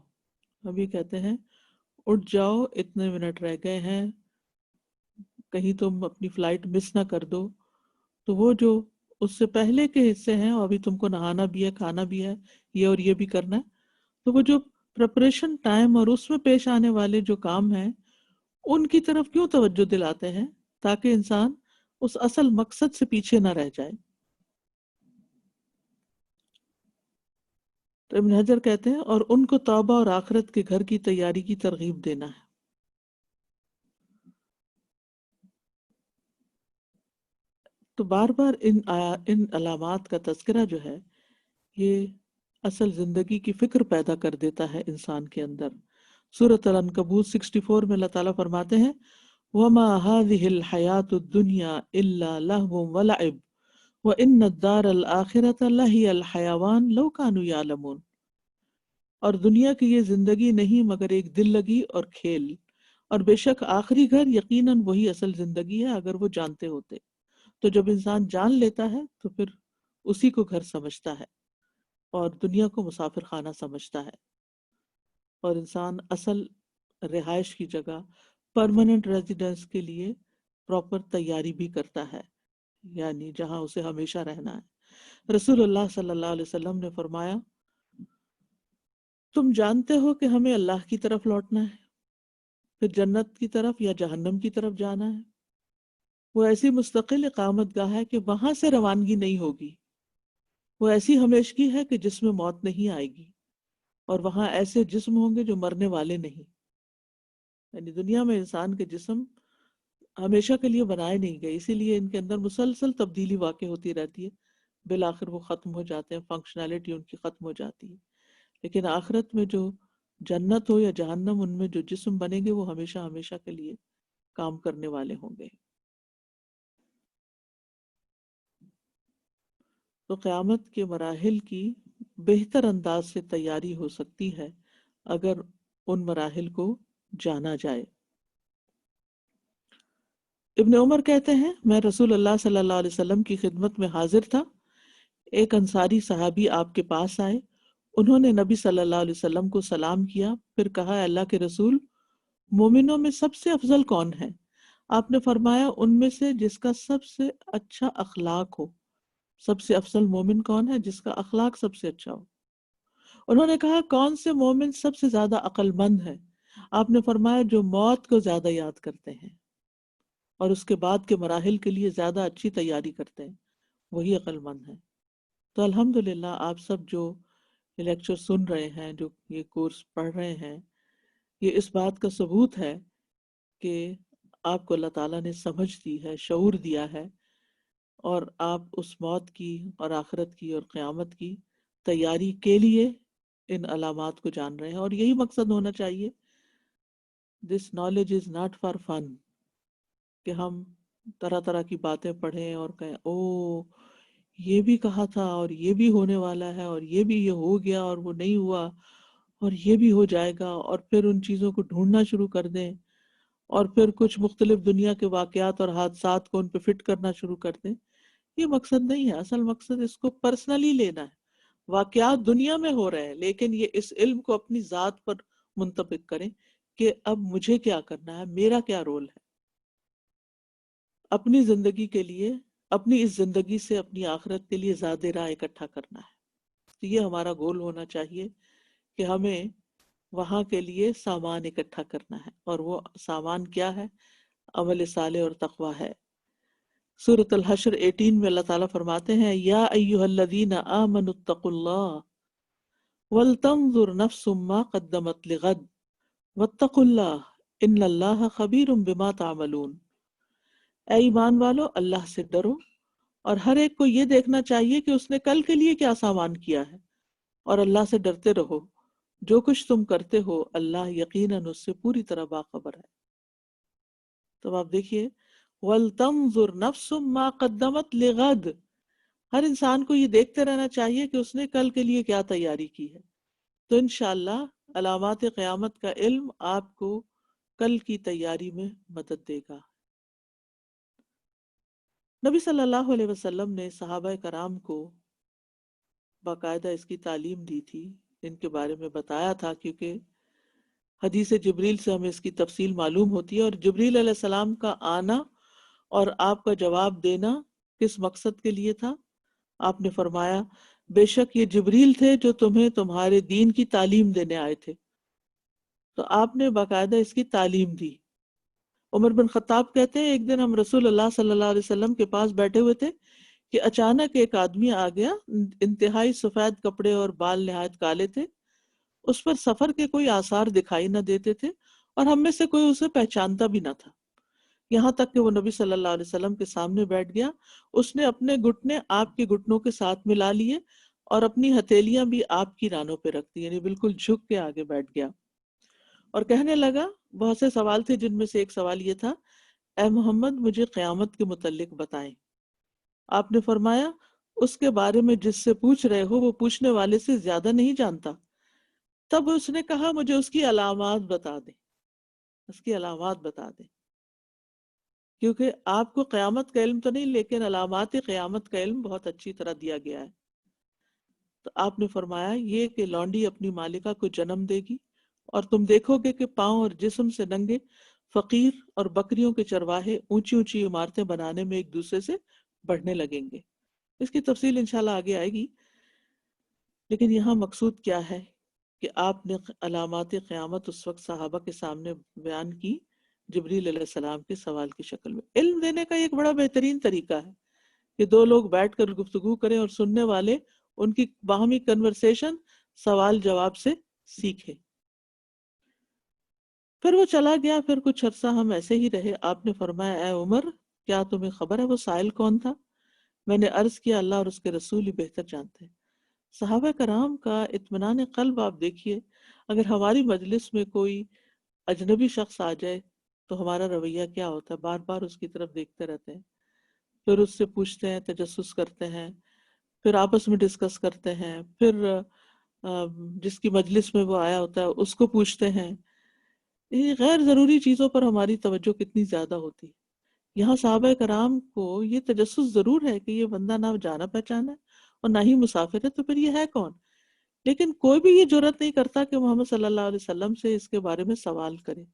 ہم یہ کہتے ہیں اٹھ جاؤ، اتنے منٹ رہ گئے ہیں، کہیں تم اپنی فلائٹ مس نہ کر دو. تو وہ جو اس سے پہلے کے حصے ہیں، اور ابھی تم کو نہانا بھی ہے، کھانا بھی ہے، یہ اور یہ بھی کرنا ہے، تو وہ جو پریپریشن ٹائم اور اس میں پیش آنے والے جو کام ہیں ان کی طرف کیوں توجہ دلاتے ہیں؟ تاکہ انسان اس اصل مقصد سے پیچھے نہ رہ جائے. تو ابن حجر کہتے ہیں اور ان کو توبہ اور آخرت کے گھر کی تیاری کی ترغیب دینا ہے. تو بار بار ان علامات کا تذکرہ جو ہے یہ اصل زندگی کی فکر پیدا کر دیتا ہے انسان کے اندر. سورۃ العنکبوت 64 میں اللہ تعالیٰ فرماتے ہیں وَمَا هَذِهِ الْحَيَاةُ الدُّنْيَا إِلَّا لَهْوٌ وَلَعِبٌ وَإِنَّ الدَّارَ الْآخِرَةَ لَهِيَ الْحَيَوَانُ لَوْ كَانُوا يَعْلَمُونَ. اور دنیا کی یہ زندگی نہیں مگر ایک دل لگی اور کھیل، اور بے شک آخری گھر یقیناً وہی اصل زندگی ہے اگر وہ جانتے ہوتے. تو جب انسان جان لیتا ہے تو پھر اسی کو گھر سمجھتا ہے اور دنیا کو مسافر خانہ سمجھتا ہے، اور انسان اصل رہائش کی جگہ پرماننٹ ریزیڈنس کے لیے پراپر تیاری بھی کرتا ہے، یعنی جہاں اسے ہمیشہ رہنا ہے. رسول اللہ صلی اللہ علیہ وسلم نے فرمایا تم جانتے ہو کہ ہمیں اللہ کی طرف لوٹنا ہے، پھر جنت کی طرف یا جہنم کی طرف جانا ہے. وہ ایسی مستقل اقامت گاہ ہے کہ وہاں سے روانگی نہیں ہوگی، وہ ایسی ہمیشگی ہے کہ جس میں موت نہیں آئے گی، اور وہاں ایسے جسم ہوں گے جو مرنے والے نہیں. یعنی دنیا میں انسان کے جسم ہمیشہ کے لیے بنائے نہیں گئے، اسی لیے ان کے اندر مسلسل تبدیلی واقع ہوتی رہتی ہے، بالآخر وہ ختم ہو جاتے ہیں، فنکشنالٹی ان کی ختم ہو جاتی ہے. لیکن آخرت میں جو جنت ہو یا جہنم، ان میں جو جسم بنیں گے وہ ہمیشہ ہمیشہ کے لیے کام کرنے والے ہوں گے. تو قیامت کے مراحل کی بہتر انداز سے تیاری ہو سکتی ہے اگر ان مراحل کو جانا جائے. ابن عمر کہتے ہیں میں رسول اللہ صلی اللہ علیہ وسلم کی خدمت میں حاضر تھا، ایک انصاری صحابی آپ کے پاس آئے، انہوں نے نبی صلی اللہ علیہ وسلم کو سلام کیا، پھر کہا اللہ کے رسول مومنوں میں سب سے افضل کون ہے؟ آپ نے فرمایا ان میں سے جس کا سب سے اچھا اخلاق ہو. سب سے افضل مومن کون ہے؟ جس کا اخلاق سب سے اچھا ہو. انہوں نے کہا کون سے مومن سب سے زیادہ عقل مند ہے؟ آپ نے فرمایا جو موت کو زیادہ یاد کرتے ہیں اور اس کے بعد کے مراحل کے لیے زیادہ اچھی تیاری کرتے ہیں، وہی عقل مند ہے. تو الحمدللہ آپ سب جو لیکچر سن رہے ہیں، جو یہ کورس پڑھ رہے ہیں، یہ اس بات کا ثبوت ہے کہ آپ کو اللہ تعالیٰ نے سمجھ دی ہے، شعور دیا ہے، اور آپ اس موت کی اور آخرت کی اور قیامت کی تیاری کے لیے ان علامات کو جان رہے ہیں. اور یہی مقصد ہونا چاہیے. This knowledge is not for fun, کہ ہم طرح طرح کی باتیں پڑھیں اور کہیں او یہ بھی کہا تھا اور یہ بھی ہونے والا ہے اور یہ بھی یہ ہو گیا اور وہ نہیں ہوا اور یہ بھی ہو جائے گا، اور پھر ان چیزوں کو ڈھونڈنا شروع کر دیں اور پھر کچھ مختلف دنیا کے واقعات اور حادثات کو ان پہ فٹ کرنا شروع کر دیں. یہ مقصد نہیں ہے. اصل مقصد اس کو پرسنلی لینا ہے. واقعات دنیا میں ہو رہے ہیں لیکن یہ اس علم کو اپنی ذات پر منطبق کریں کہ اب مجھے کیا کرنا ہے، میرا کیا رول ہے اپنی زندگی کے لیے، اپنی اس زندگی سے اپنی آخرت کے لیے زیادہ راہ اکٹھا کرنا ہے. تو یہ ہمارا گول ہونا چاہیے کہ ہمیں وہاں کے لیے سامان اکٹھا کرنا ہے، اور وہ سامان کیا ہے؟ عمل صالح اور تقوی ہے۔ سورۃ الحشر 18 میں اللہ تعالیٰ فرماتے ہیں یا ایھا الذین آمنوا اتقوا اللہ ولتنظر نفس ما قدمت لغد واتقوا اللہ ان اللہ خبیر بما تعملون۔ اے ایمان والو، اللہ سے ڈرو، اور ہر ایک کو یہ دیکھنا چاہیے کہ اس نے کل کے لیے کیا سامان کیا ہے، اور اللہ سے ڈرتے رہو، جو کچھ تم کرتے ہو اللہ یقیناً اس سے پوری طرح باخبر ہے۔ تو آپ دیکھیے وَلْتَنظُرْ نَفْسٌ مَا قَدَّمَتْ لِغَدْ، ہر انسان کو یہ دیکھتے رہنا چاہیے کہ اس نے کل کے لیے کیا تیاری کی ہے۔ تو انشاءاللہ علامات قیامت کا علم آپ کو کل کی تیاری میں مدد دے گا۔ نبی صلی اللہ علیہ وسلم نے صحابہ کرام کو باقاعدہ اس کی تعلیم دی تھی، ان کے بارے میں بتایا تھا، کیونکہ حدیث جبریل سے ہمیں اس کی تفصیل معلوم ہوتی ہے، اور جبریل علیہ السلام کا آنا اور آپ کا جواب دینا کس مقصد کے لیے تھا؟ آپ نے فرمایا بے شک یہ جبریل تھے جو تمہیں تمہارے دین کی تعلیم دینے آئے تھے۔ تو آپ نے باقاعدہ اس کی تعلیم دی۔ عمر بن خطاب کہتے ہیں ایک دن ہم رسول اللہ صلی اللہ علیہ وسلم کے پاس بیٹھے ہوئے تھے کہ اچانک ایک آدمی آ گیا، انتہائی سفید کپڑے اور بال نہایت کالے تھے، اس پر سفر کے کوئی آثار دکھائی نہ دیتے تھے، اور ہم میں سے کوئی اسے پہچانتا بھی نہ تھا، یہاں تک کہ وہ نبی صلی اللہ علیہ وسلم کے سامنے بیٹھ گیا۔ اس نے اپنے گھٹنے آپ کے گھٹنوں کے ساتھ ملا لیے اور اپنی ہتھیلیاں بھی آپ کی رانوں پہ رکھ دی، یعنی بالکل جھک کے آگے بیٹھ گیا، اور کہنے لگا، بہت سے سوال تھے جن میں سے ایک سوال یہ تھا، اے محمد مجھے قیامت کے متعلق بتائیں۔ آپ نے فرمایا اس کے بارے میں جس سے پوچھ رہے ہو وہ پوچھنے والے سے زیادہ نہیں جانتا۔ تب اس نے کہا مجھے اس کی علامات بتا دیں، اس کی علامات بتا دیں، کیونکہ آپ کو قیامت کا علم تو نہیں لیکن علامات قیامت کا علم بہت اچھی طرح دیا گیا ہے۔ تو آپ نے فرمایا یہ کہ لونڈی اپنی مالکہ کو جنم دے گی، اور تم دیکھو گے کہ پاؤں اور جسم سے ننگے فقیر اور بکریوں کے چرواہے اونچی اونچی عمارتیں بنانے میں ایک دوسرے سے بڑھنے لگیں گے۔ اس کی تفصیل انشاءاللہ آگے آئے گی، لیکن یہاں مقصود کیا ہے کہ آپ نے علامات قیامت اس وقت صحابہ کے سامنے بیان کی جبریل علیہ السلام کے سوال کی شکل میں۔ علم دینے کا ایک بڑا بہترین طریقہ ہے کہ دو لوگ بیٹھ کر گفتگو کریں اور سننے والے ان کی باہمی کنورسیشن سوال جواب سے سیکھیں۔ پھر وہ چلا گیا، پھر کچھ عرصہ ہم ایسے ہی رہے۔ آپ نے فرمایا اے عمر کیا تمہیں خبر ہے وہ سائل کون تھا؟ میں نے عرض کیا اللہ اور اس کے رسول ہی بہتر جانتے ہیں۔ صحابہ کرام کا اطمینان قلب آپ دیکھیے، اگر ہماری مجلس میں کوئی اجنبی شخص آ جائے تو ہمارا رویہ کیا ہوتا ہے؟ بار بار اس کی طرف دیکھتے رہتے ہیں، پھر اس سے پوچھتے ہیں، تجسس کرتے ہیں، پھر آپس میں ڈسکس کرتے ہیں، پھر جس کی مجلس میں وہ آیا ہوتا ہے اس کو پوچھتے ہیں۔ یہ غیر ضروری چیزوں پر ہماری توجہ کتنی زیادہ ہوتی ہے۔ یہاں صحابہ کرام کو یہ تجسس ضرور ہے کہ یہ بندہ نہ جانا پہچانا ہے اور نہ ہی مسافر ہے، تو پھر یہ ہے کون؟ لیکن کوئی بھی یہ جرات نہیں کرتا کہ محمد صلی اللہ علیہ وسلم سے اس کے بارے میں سوال کرے،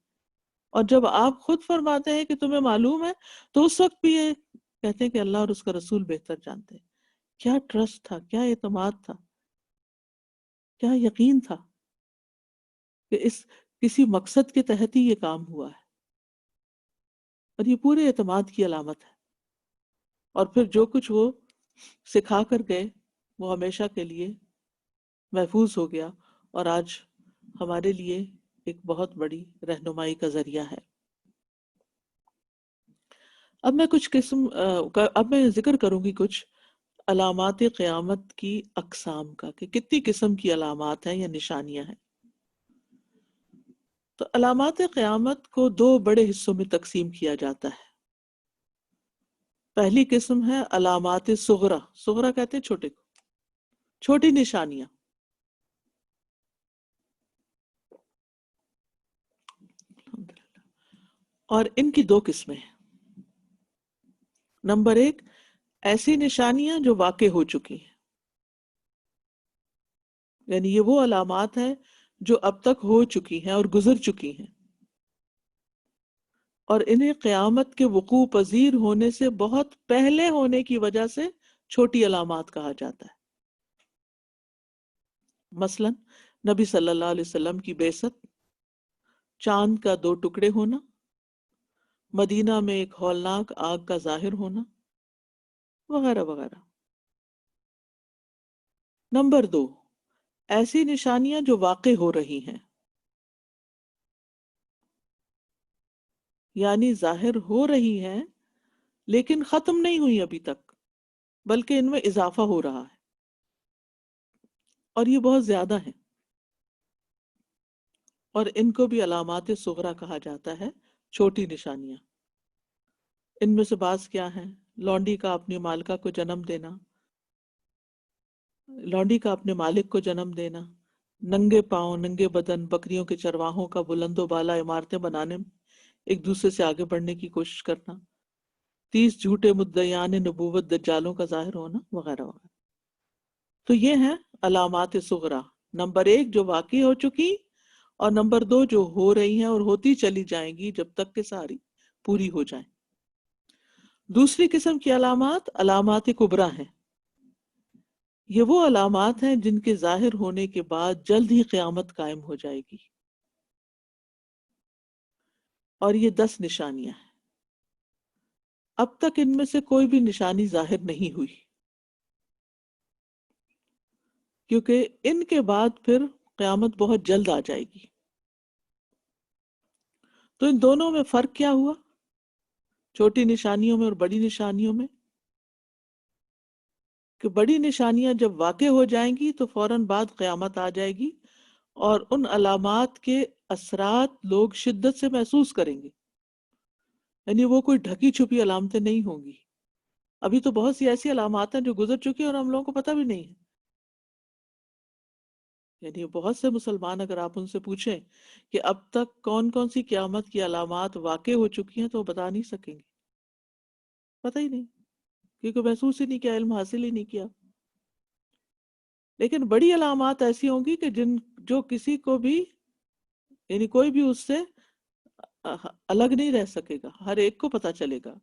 اور جب آپ خود فرماتے ہیں کہ تمہیں معلوم ہے تو اس وقت بھی یہ کہتے ہیں کہ اللہ اور اس کا رسول بہتر جانتے ہیں۔ کیا ٹرسٹ تھا، کیا اعتماد تھا، کیا یقین تھا کہ اس کسی مقصد کے تحت ہی یہ کام ہوا ہے، اور یہ پورے اعتماد کی علامت ہے۔ اور پھر جو کچھ وہ سکھا کر گئے وہ ہمیشہ کے لیے محفوظ ہو گیا، اور آج ہمارے لیے ایک بہت بڑی رہنمائی کا ذریعہ ہے۔ اب میں ذکر کروں گی کچھ علامات قیامت کی اقسام کا، کہ کتنی قسم کی علامات ہیں یا نشانیاں ہیں۔ تو علامات قیامت کو دو بڑے حصوں میں تقسیم کیا جاتا ہے۔ پہلی قسم ہے علامات صغرا، صغرا کہتے ہیں چھوٹے کو، چھوٹی نشانیاں۔ اور ان کی دو قسمیں ہیں۔ نمبر ایک، ایسی نشانیاں جو واقع ہو چکی ہیں، یعنی یہ وہ علامات ہیں جو اب تک ہو چکی ہیں اور گزر چکی ہیں، اور انہیں قیامت کے وقوع پذیر ہونے سے بہت پہلے ہونے کی وجہ سے چھوٹی علامات کہا جاتا ہے۔ مثلا نبی صلی اللہ علیہ وسلم کی بعثت، چاند کا 2 ٹکڑے ہونا، مدینہ میں ایک ہولناک آگ کا ظاہر ہونا، وغیرہ وغیرہ۔ نمبر 2، ایسی نشانیاں جو واقع ہو رہی ہیں، یعنی ظاہر ہو رہی ہیں لیکن ختم نہیں ہوئی ابھی تک، بلکہ ان میں اضافہ ہو رہا ہے، اور یہ بہت زیادہ ہیں، اور ان کو بھی علامات صغریٰ کہا جاتا ہے، چھوٹی نشانیاں۔ ان میں سے بعض کیا ہیں؟ لونڈی کا اپنی مالکہ کو جنم دینا، لونڈی کا اپنے مالک کو جنم دینا، ننگے پاؤں ننگے بدن بکریوں کے چرواہوں کا بلند و بالا عمارتیں بنانے میں ایک دوسرے سے آگے بڑھنے کی کوشش کرنا، 30 جھوٹے مدعیان نبوت دجالوں کا ظاہر ہونا، وغیرہ وغیرہ۔ تو یہ ہیں علامات صغریٰ، نمبر 1 جو واقع ہو چکی، اور نمبر 2 جو ہو رہی ہیں اور ہوتی چلی جائیں گی جب تک کہ ساری پوری ہو جائیں۔ دوسری قسم کی علامات علامات کبریٰ ہیں۔ یہ وہ علامات ہیں جن کے ظاہر ہونے کے بعد جلد ہی قیامت قائم ہو جائے گی، اور یہ 10 نشانیاں ہیں۔ اب تک ان میں سے کوئی بھی نشانی ظاہر نہیں ہوئی، کیونکہ ان کے بعد پھر قیامت بہت جلد آ جائے گی۔ تو ان دونوں میں فرق کیا ہوا، چھوٹی نشانیوں میں اور بڑی نشانیوں میں؟ کہ بڑی نشانیاں جب واقع ہو جائیں گی تو فوراً بعد قیامت آ جائے گی، اور ان علامات کے اثرات لوگ شدت سے محسوس کریں گے، یعنی وہ کوئی ڈھکی چھپی علامتیں نہیں ہوں گی۔ ابھی تو بہت سی ایسی علامات ہیں جو گزر چکی ہیں اور ہم لوگوں کو پتہ بھی نہیں ہے۔ یعنی بہت سے مسلمان اگر آپ ان سے پوچھیں کہ اب تک کون کون سی قیامت کی علامات واقع ہو چکی ہیں تو وہ بتا نہیں سکیں گے، پتہ ہی نہیں، کیونکہ محسوس ہی نہیں کیا، علم حاصل ہی نہیں کیا۔ لیکن بڑی علامات ایسی ہوں گی کہ جو کسی کو بھی، یعنی کوئی بھی اس سے الگ نہیں رہ سکے گا، ہر ایک کو پتہ چلے گا۔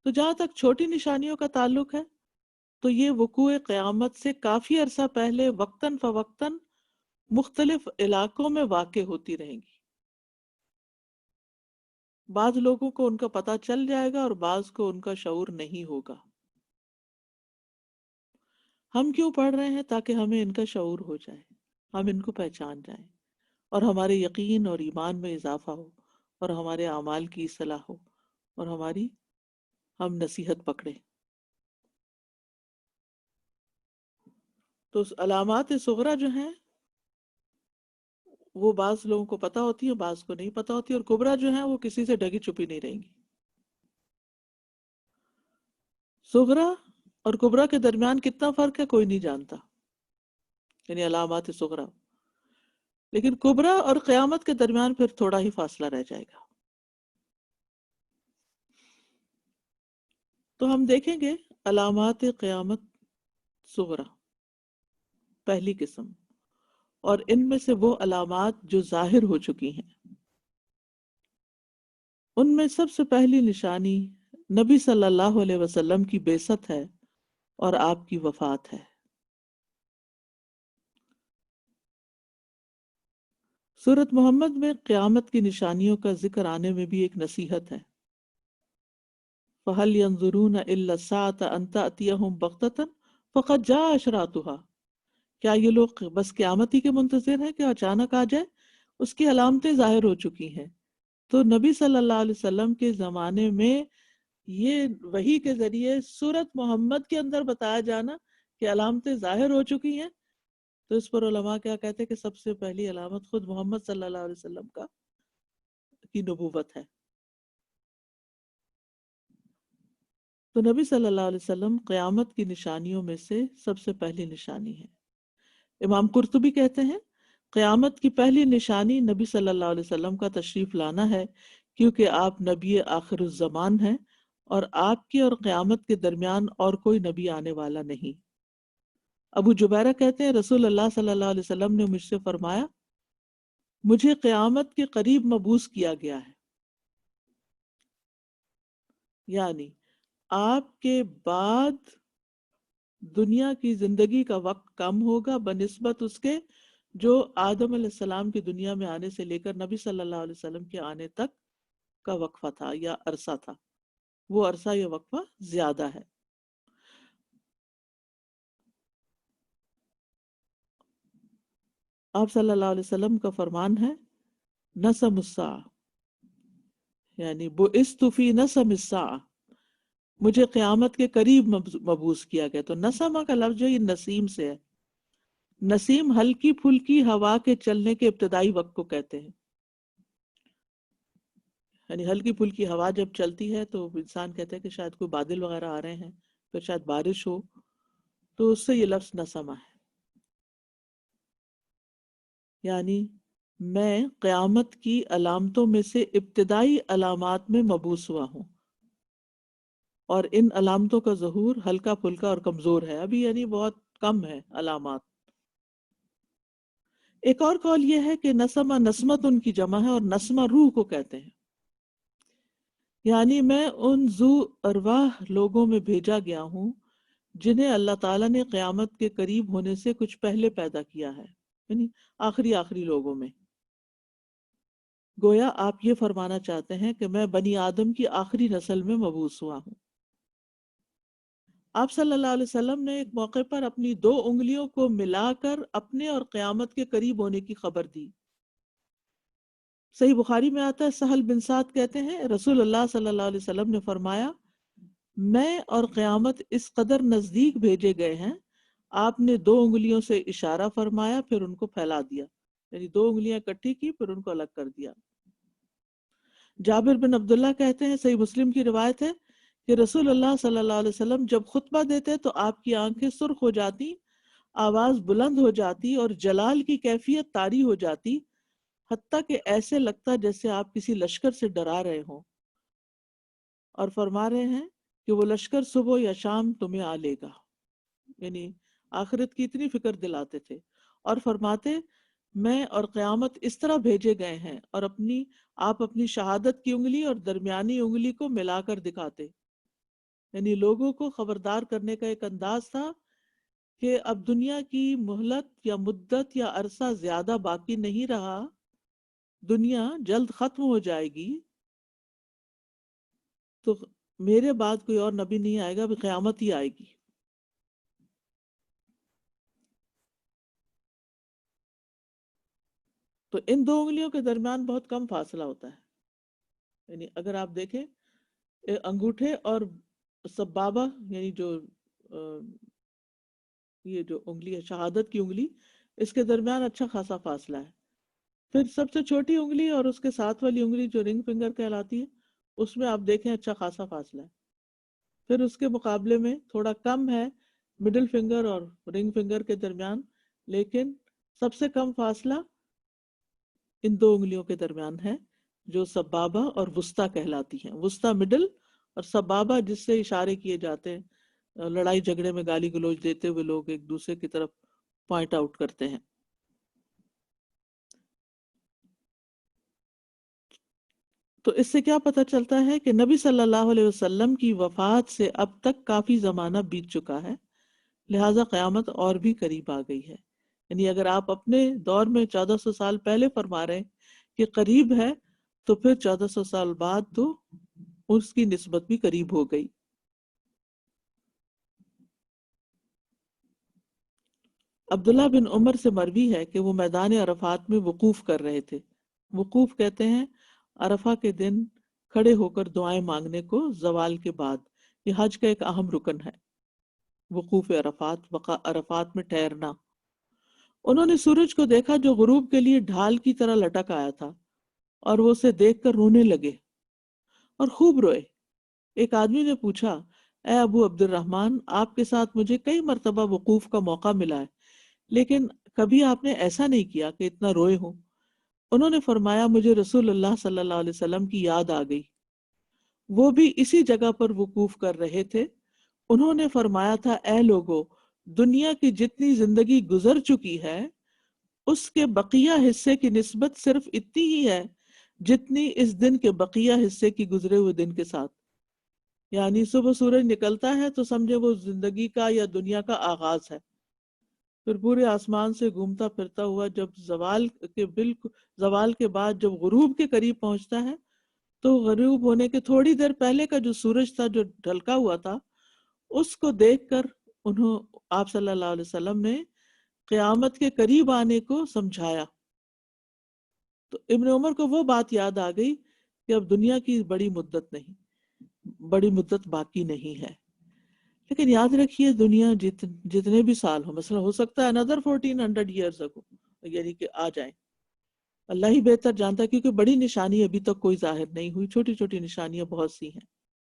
تو جہاں تک چھوٹی نشانیوں کا تعلق ہے تو یہ وقوع قیامت سے کافی عرصہ پہلے وقتاً فوقتاً مختلف علاقوں میں واقع ہوتی رہیں گی۔ بعض لوگوں کو ان کا پتہ چل جائے گا اور بعض کو ان کا شعور نہیں ہوگا۔ ہم کیوں پڑھ رہے ہیں؟ تاکہ ہمیں ان کا شعور ہو جائے، ہم ان کو پہچان جائیں، اور ہمارے یقین اور ایمان میں اضافہ ہو، اور ہمارے اعمال کی اصلاح ہو، اور ہم نصیحت پکڑیں۔ تو علامات صغریٰ جو ہیں وہ بعض لوگوں کو پتہ ہوتی ہیں، بعض کو نہیں پتہ ہوتی، اور کبریٰ جو ہیں وہ کسی سے ڈھکی چھپی نہیں رہیں گی۔ صغریٰ اور کبریٰ کے درمیان کتنا فرق ہے کوئی نہیں جانتا، یعنی علامات صغریٰ، لیکن کبریٰ اور قیامت کے درمیان پھر تھوڑا ہی فاصلہ رہ جائے گا۔ تو ہم دیکھیں گے علامات قیامت صغریٰ، پہلی قسم، اور ان میں سے وہ علامات جو ظاہر ہو چکی ہیں۔ ان میں سب سے پہلی نشانی نبی صلی اللہ علیہ وسلم کی بعثت ہے اور آپ کی وفات ہے۔ سورۃ محمد میں قیامت کی نشانیوں کا ذکر آنے میں بھی ایک نصیحت ہے۔ فَهَلْ يَنظُرُونَ إِلَّا السَّاعَةَ أَن تَأْتِيَهُمْ بَغْتَةً فَقَدْ جَاءَ أَشْرَاطُهَا، کیا یہ لوگ بس قیامت ہی کے منتظر ہیں کہ اچانک آ جائے؟ اس کی علامتیں ظاہر ہو چکی ہیں۔ تو نبی صلی اللہ علیہ وسلم کے زمانے میں یہ وحی کے ذریعے سورۃ محمد کے اندر بتایا جانا کہ علامتیں ظاہر ہو چکی ہیں، تو اس پر علماء کیا کہتے ہیں کہ سب سے پہلی علامت خود محمد صلی اللہ علیہ وسلم کی نبوت ہے۔ تو نبی صلی اللہ علیہ وسلم قیامت کی نشانیوں میں سے سب سے پہلی نشانی ہے۔ امام قرطبی کہتے ہیں قیامت کی پہلی نشانی نبی صلی اللہ علیہ وسلم کا تشریف لانا ہے، کیونکہ آپ نبی آخر الزمان ہیں، اور آپ کی اور قیامت کے درمیان اور کوئی نبی آنے والا نہیں۔ ابو جبیرہ کہتے ہیں رسول اللہ صلی اللہ علیہ وسلم نے مجھ سے فرمایا مجھے قیامت کے قریب مبعوث کیا گیا ہے، یعنی آپ کے بعد دنیا کی زندگی کا وقت کم ہوگا بنسبت اس کے جو آدم علیہ السلام کی دنیا میں آنے سے لے کر نبی صلی اللہ علیہ وسلم کے آنے تک کا وقفہ تھا یا عرصہ تھا، وہ عرصہ یا وقفہ زیادہ ہے۔ آپ صلی اللہ علیہ وسلم کا فرمان ہے نسم الساعہ، یعنی بعثت فی نسم الساعہ، مجھے قیامت کے قریب مبعوث کیا گیا۔ تو نسمہ کا لفظ جو یہ نسیم سے ہے، نسیم ہلکی پھلکی ہوا کے چلنے کے ابتدائی وقت کو کہتے ہیں، یعنی ہلکی پھلکی ہوا جب چلتی ہے تو انسان کہتا ہے کہ شاید کوئی بادل وغیرہ آ رہے ہیں، پھر شاید بارش ہو، تو اس سے یہ لفظ نسمہ ہے۔ یعنی میں قیامت کی علامتوں میں سے ابتدائی علامات میں مبعوث ہوا ہوں، اور ان علامتوں کا ظہور ہلکا پھلکا اور کمزور ہے، ابھی یعنی بہت کم ہے علامات۔ ایک اور قول یہ ہے کہ نسمہ نسمت ان کی جمع ہے، اور نسمہ روح کو کہتے ہیں، یعنی میں ان ذو ارواح لوگوں میں بھیجا گیا ہوں جنہیں اللہ تعالیٰ نے قیامت کے قریب ہونے سے کچھ پہلے پیدا کیا ہے، یعنی آخری لوگوں میں۔ گویا آپ یہ فرمانا چاہتے ہیں کہ میں بنی آدم کی آخری نسل میں مبعوث ہوا ہوں۔ آپ صلی اللہ علیہ وسلم نے ایک موقع پر اپنی 2 انگلیوں کو ملا کر اپنے اور قیامت کے قریب ہونے کی خبر دی۔ صحیح بخاری میں آتا ہے، سہل بن سعد کہتے ہیں رسول اللہ صلی اللہ علیہ وسلم نے فرمایا میں اور قیامت اس قدر نزدیک بھیجے گئے ہیں، آپ نے 2 انگلیوں سے اشارہ فرمایا پھر ان کو پھیلا دیا، یعنی 2 انگلیاں اکٹھی کی پھر ان کو الگ کر دیا۔ جابر بن عبداللہ کہتے ہیں، صحیح مسلم کی روایت ہے کہ رسول اللہ صلی اللہ علیہ وسلم جب خطبہ دیتے تو آپ کی آنکھیں سرخ ہو جاتی، آواز بلند ہو جاتی اور جلال کی کیفیت طاری ہو جاتی، حتیٰ کہ ایسے لگتا جیسے آپ کسی لشکر سے ڈرا رہے ہوں، اور فرما رہے ہیں کہ وہ لشکر صبح یا شام تمہیں آ لے گا، یعنی آخرت کی اتنی فکر دلاتے تھے، اور فرماتے میں اور قیامت اس طرح بھیجے گئے ہیں، اور آپ اپنی شہادت کی انگلی اور درمیانی انگلی کو ملا کر دکھاتے، یعنی لوگوں کو خبردار کرنے کا ایک انداز تھا کہ اب دنیا کی مہلت یا مدت یا عرصہ زیادہ باقی نہیں رہا، دنیا جلد ختم ہو جائے گی، تو میرے بعد کوئی اور نبی نہیں آئے گا، اب قیامت ہی آئے گی۔ تو ان 2 انگلیوں کے درمیان بہت کم فاصلہ ہوتا ہے، یعنی اگر آپ دیکھیں انگوٹھے اور سبابہ، یعنی یہ جو انگلی ہے شہادت کی انگلی، اس کے درمیان اچھا خاصا فاصلہ ہے۔ پھر سب سے چھوٹی انگلی اور اس کے ساتھ والی انگلی جو رنگ فنگر کہلاتی ہے، اس میں آپ دیکھیں اچھا خاصا فاصلہ ہے۔ پھر اس کے مقابلے میں تھوڑا کم ہے مڈل فنگر اور رنگ فنگر کے درمیان، لیکن سب سے کم فاصلہ ان 2 انگلیوں کے درمیان ہے جو سبابہ اور وسطیٰ کہلاتی ہیں۔ وسطیٰ مڈل اور سبابہ جس سے اشارے کیے جاتے ہیں، لڑائی جھگڑے میں گالی گلوچ دیتے ہوئے لوگ ایک دوسرے کی طرف پوائنٹ آؤٹ کرتے ہیں۔ تو اس سے کیا پتہ چلتا ہے کہ نبی صلی اللہ علیہ وسلم کی وفات سے اب تک کافی زمانہ بیت چکا ہے، لہٰذا قیامت اور بھی قریب آ گئی ہے۔ یعنی اگر آپ اپنے دور میں 1400 سال پہلے فرما رہے ہیں کہ قریب ہے، تو پھر 1400 سال بعد تو اس کی نسبت بھی قریب ہو گئی۔ عبداللہ بن عمر سے مروی ہے کہ وہ میدان عرفات میں وقوف کر رہے تھے۔ وقوف کہتے ہیں عرفہ کے دن کھڑے ہو کر دعائیں مانگنے کو زوال کے بعد، یہ حج کا ایک اہم رکن ہے، وقوف عرفات میں ٹھہرنا۔ انہوں نے سورج کو دیکھا جو غروب کے لیے ڈھال کی طرح لٹک آیا تھا، اور وہ اسے دیکھ کر رونے لگے اور خوب روئے۔ ایک آدمی نے پوچھا، اے ابو عبد الرحمن، آپ کے ساتھ مجھے کئی مرتبہ وقوف کا موقع ملا ہے، لیکن کبھی آپ نے ایسا نہیں کیا کہ اتنا روئے ہوں۔ انہوں نے فرمایا، مجھے رسول اللہ صلی اللہ علیہ وسلم کی یاد آ گئی، وہ بھی اسی جگہ پر وقوف کر رہے تھے۔ انہوں نے فرمایا تھا، اے لوگو، دنیا کی جتنی زندگی گزر چکی ہے اس کے بقیہ حصے کی نسبت صرف اتنی ہی ہے جتنی اس دن کے بقیہ حصے کی گزرے ہوئے دن کے ساتھ۔ یعنی صبح سورج نکلتا ہے تو سمجھے وہ زندگی کا یا دنیا کا آغاز ہے، پھر پورے آسمان سے گھومتا پھرتا ہوا جب زوال کے بعد جب غروب کے قریب پہنچتا ہے تو غروب ہونے کے تھوڑی دیر پہلے کا جو سورج تھا جو ڈھلکا ہوا تھا اس کو دیکھ کر آپ صلی اللہ علیہ وسلم نے قیامت کے قریب آنے کو سمجھایا. تو ابن عمر کو وہ بات یاد آ گئی کہ اب دنیا کی بڑی مدت باقی نہیں ہے. لیکن یاد رکھیے دنیا جتنے بھی سال ہو، مثلا ہو سکتا ہے another 1400 years ago یعنی کہ آ جائیں، اللہ ہی بہتر جانتا ہے، کیونکہ بڑی نشانی ابھی تک کوئی ظاہر نہیں ہوئی، چھوٹی چھوٹی نشانیاں بہت سی ہیں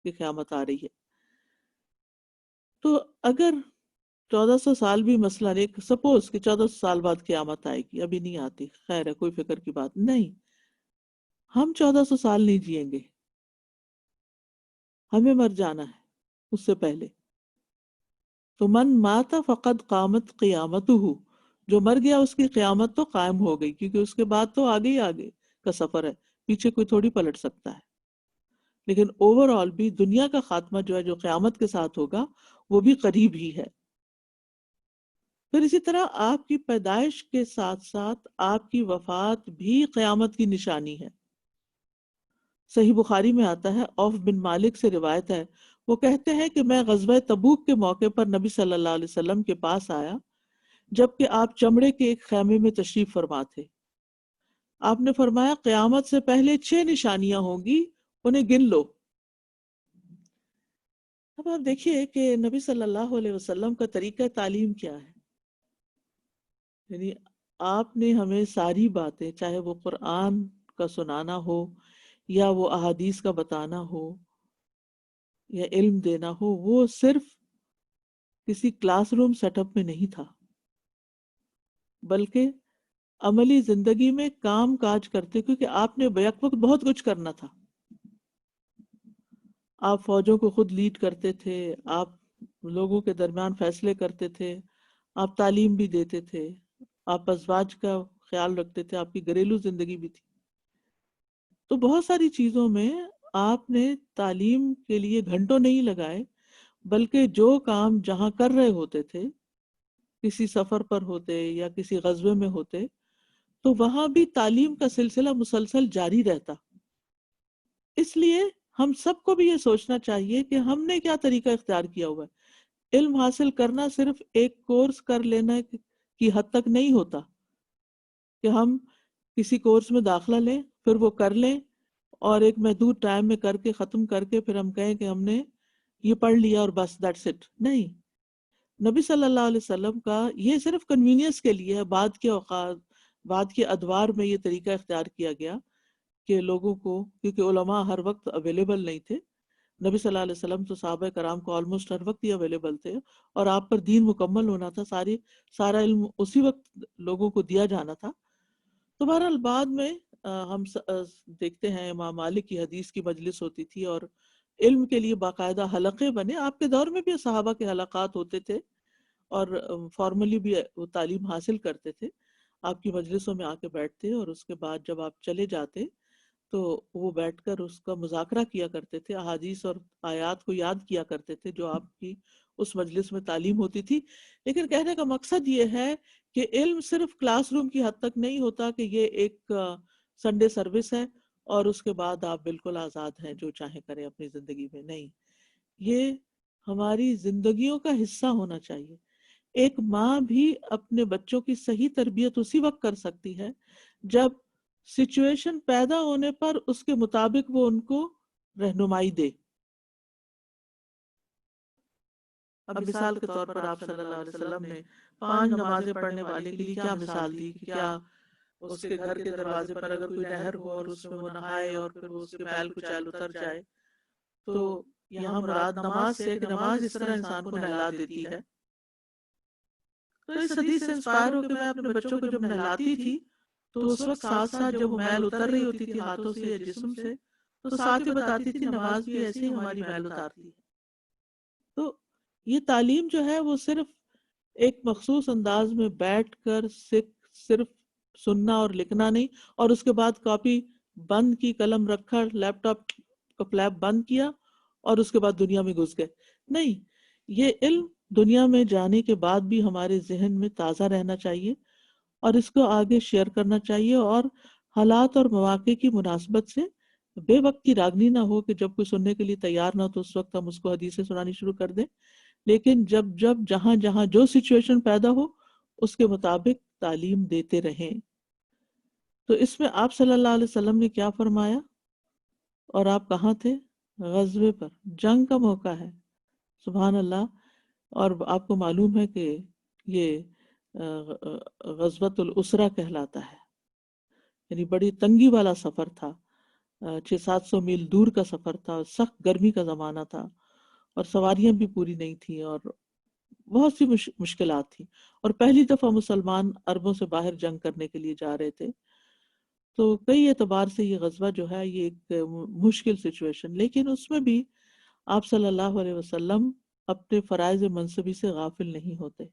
کہ قیامت آ رہی ہے. تو اگر 1400 سال بھی مثلا ایک سپوز کہ 1400 سال بعد قیامت آئے گی، ابھی نہیں آتی، خیر ہے، کوئی فکر کی بات نہیں. ہم 1400 سال نہیں جئیں گے، ہمیں مر جانا ہے اس سے پہلے. تو من مات فقد قامت قیامتہ، جو مر گیا اس کی قیامت تو قائم ہو گئی، کیونکہ اس کے بعد تو آگے کا سفر ہے، پیچھے کوئی تھوڑی پلٹ سکتا ہے. لیکن اوور آل بھی دنیا کا خاتمہ جو ہے جو قیامت کے ساتھ ہوگا وہ بھی قریب ہی ہے. پھر اسی طرح آپ کی پیدائش کے ساتھ ساتھ آپ کی وفات بھی قیامت کی نشانی ہے. صحیح بخاری میں آتا ہے، عوف بن مالک سے روایت ہے، وہ کہتے ہیں کہ میں غزوہ تبوک کے موقع پر نبی صلی اللہ علیہ وسلم کے پاس آیا جبکہ آپ چمڑے کے ایک خیمے میں تشریف فرما تھے. آپ نے فرمایا قیامت سے پہلے 6 نشانیاں ہوں گی، انہیں گن لو. اب آپ دیکھیے کہ نبی صلی اللہ علیہ وسلم کا طریقہ تعلیم کیا ہے. یعنی آپ نے ہمیں ساری باتیں، چاہے وہ قرآن کا سنانا ہو یا وہ احادیث کا بتانا ہو یا علم دینا ہو، وہ صرف کسی کلاس روم سیٹ اپ میں نہیں تھا، بلکہ عملی زندگی میں کام کاج کرتے، کیونکہ آپ نے بیک وقت بہت کچھ کرنا تھا. آپ فوجوں کو خود لیڈ کرتے تھے، آپ لوگوں کے درمیان فیصلے کرتے تھے، آپ تعلیم بھی دیتے تھے، آپ ازواج کا خیال رکھتے تھے، آپ کی گھریلو زندگی بھی تھی. تو بہت ساری چیزوں میں آپ نے تعلیم کے لیے گھنٹوں نہیں لگائے، بلکہ جو کام جہاں کر رہے ہوتے تھے، کسی سفر پر ہوتے یا کسی غزوے میں ہوتے، تو وہاں بھی تعلیم کا سلسلہ مسلسل جاری رہتا. اس لیے ہم سب کو بھی یہ سوچنا چاہیے کہ ہم نے کیا طریقہ اختیار کیا ہوا ہے. علم حاصل کرنا صرف ایک کورس کر لینا کی حد تک نہیں ہوتا کہ ہم کسی کورس میں داخلہ لیں، پھر وہ کر لیں اور ایک محدود ٹائم میں کر کے ختم کر کے پھر ہم کہیں کہ ہم نے یہ پڑھ لیا اور بس دیٹس اٹ. نہیں، نبی صلی اللہ علیہ وسلم کا یہ صرف کنوینئنس کے لیے ہے. بعد کے اوقات، بعد کے ادوار میں یہ طریقہ اختیار کیا گیا کہ لوگوں کو، کیونکہ علماء ہر وقت اویلیبل نہیں تھے، نبی صلی اللہ علیہ وسلم تو صحابہ کرام کو آلموسٹ ہر وقت ہی اویلیبل تھے، اور آپ پر دین مکمل ہونا تھا، سارا علم اسی وقت لوگوں کو دیا جانا تھا. تو بہرحال بعد میں ہم دیکھتے ہیں امام مالک کی حدیث کی مجلس ہوتی تھی اور علم کے لیے باقاعدہ حلقے بنے. آپ کے دور میں بھی صحابہ کے حلقات ہوتے تھے اور فارملی بھی وہ تعلیم حاصل کرتے تھے. آپ کی مجلسوں میں آ کے بیٹھتے اور اس کے بعد جب آپ چلے جاتے تو وہ بیٹھ کر اس کا مذاکرہ کیا کرتے تھے، احادیث اور آیات کو یاد کیا کرتے تھے جو آپ کی اس مجلس میں تعلیم ہوتی تھی. لیکن کہنے کا مقصد یہ ہے کہ علم صرف کلاس روم کی حد تک نہیں ہوتا کہ یہ ایک سنڈے سروس ہے اور اس کے بعد آپ بالکل آزاد ہیں جو چاہیں کریں اپنی زندگی میں. نہیں، یہ ہماری زندگیوں کا حصہ ہونا چاہیے. ایک ماں بھی اپنے بچوں کی صحیح تربیت اسی وقت کر سکتی ہے جب سچویشن پیدا ہونے پر اس کے مطابق وہ ان کو رہنمائی دے. اب مثال کے طور پر آپ صلی اللہ علیہ وسلم نے 5 نمازیں پڑھنے والے کے لیے کیا مثال دی کہ کیا اس کے گھر کے دروازے پر اگر کوئی نہر ہو اور اس میں وہ نہائے اور پھر وہ اس کے میل کچیل اتر جائے، تو یہاں مراد نماز سے کہ نماز اس طرح انسان کو نہلا دیتی ہے. تو اس حدیث سے انسپائر ہو کہ میں اپنے بچوں کو جب نہلاتی تھی تو اس وقت ساتھ ساتھ جب وہ میل اتر رہی ہوتی تھی ہاتھوں سے یا جسم سے، تو ساتھ ہی بتاتی تھی نماز بھی ایسے ہی ہماری میل اتارتی ہے. تو یہ تعلیم جو ہے وہ صرف ایک مخصوص انداز میں بیٹھ کر صرف سننا اور لکھنا نہیں، اور اس کے بعد کاپی بند کی، قلم رکھا، لیپ ٹاپ کا فلیپ بند کیا اور اس کے بعد دنیا میں گھس گئے. نہیں، یہ علم دنیا میں جانے کے بعد بھی ہمارے ذہن میں تازہ رہنا چاہیے اور اس کو آگے شیئر کرنا چاہیے، اور حالات اور مواقع کی مناسبت سے بے وقت کی راگنی نہ ہو کہ جب کوئی سننے کے لیے تیار نہ ہو تو اس وقت ہم اس کو حدیثیں سنانی شروع کر دیں، لیکن جب جب جہاں جہاں جو سچویشن پیدا ہو اس کے مطابق تعلیم دیتے رہیں۔ تو اس میں آپ صلی اللہ علیہ وسلم نے کیا فرمایا؟ اور آپ کہاں تھے؟ غزوے پر، جنگ کا موقع ہے، سبحان اللہ۔ اور آپ کو معلوم ہے کہ یہ غزوۃ الاسرہ کہلاتا ہے، یعنی بڑی تنگی والا سفر تھا، 600-700 میل دور کا سفر تھا، سخت گرمی کا زمانہ تھا، اور سواریاں بھی پوری نہیں تھیں، اور بہت سی مشکلات تھیں، اور پہلی دفعہ مسلمان عربوں سے باہر جنگ کرنے کے لیے جا رہے تھے۔ تو کئی اعتبار سے یہ غزوہ جو ہے یہ ایک مشکل سچویشن، لیکن اس میں بھی آپ صلی اللہ علیہ وسلم اپنے فرائض منصبی سے غافل نہیں ہوتے۔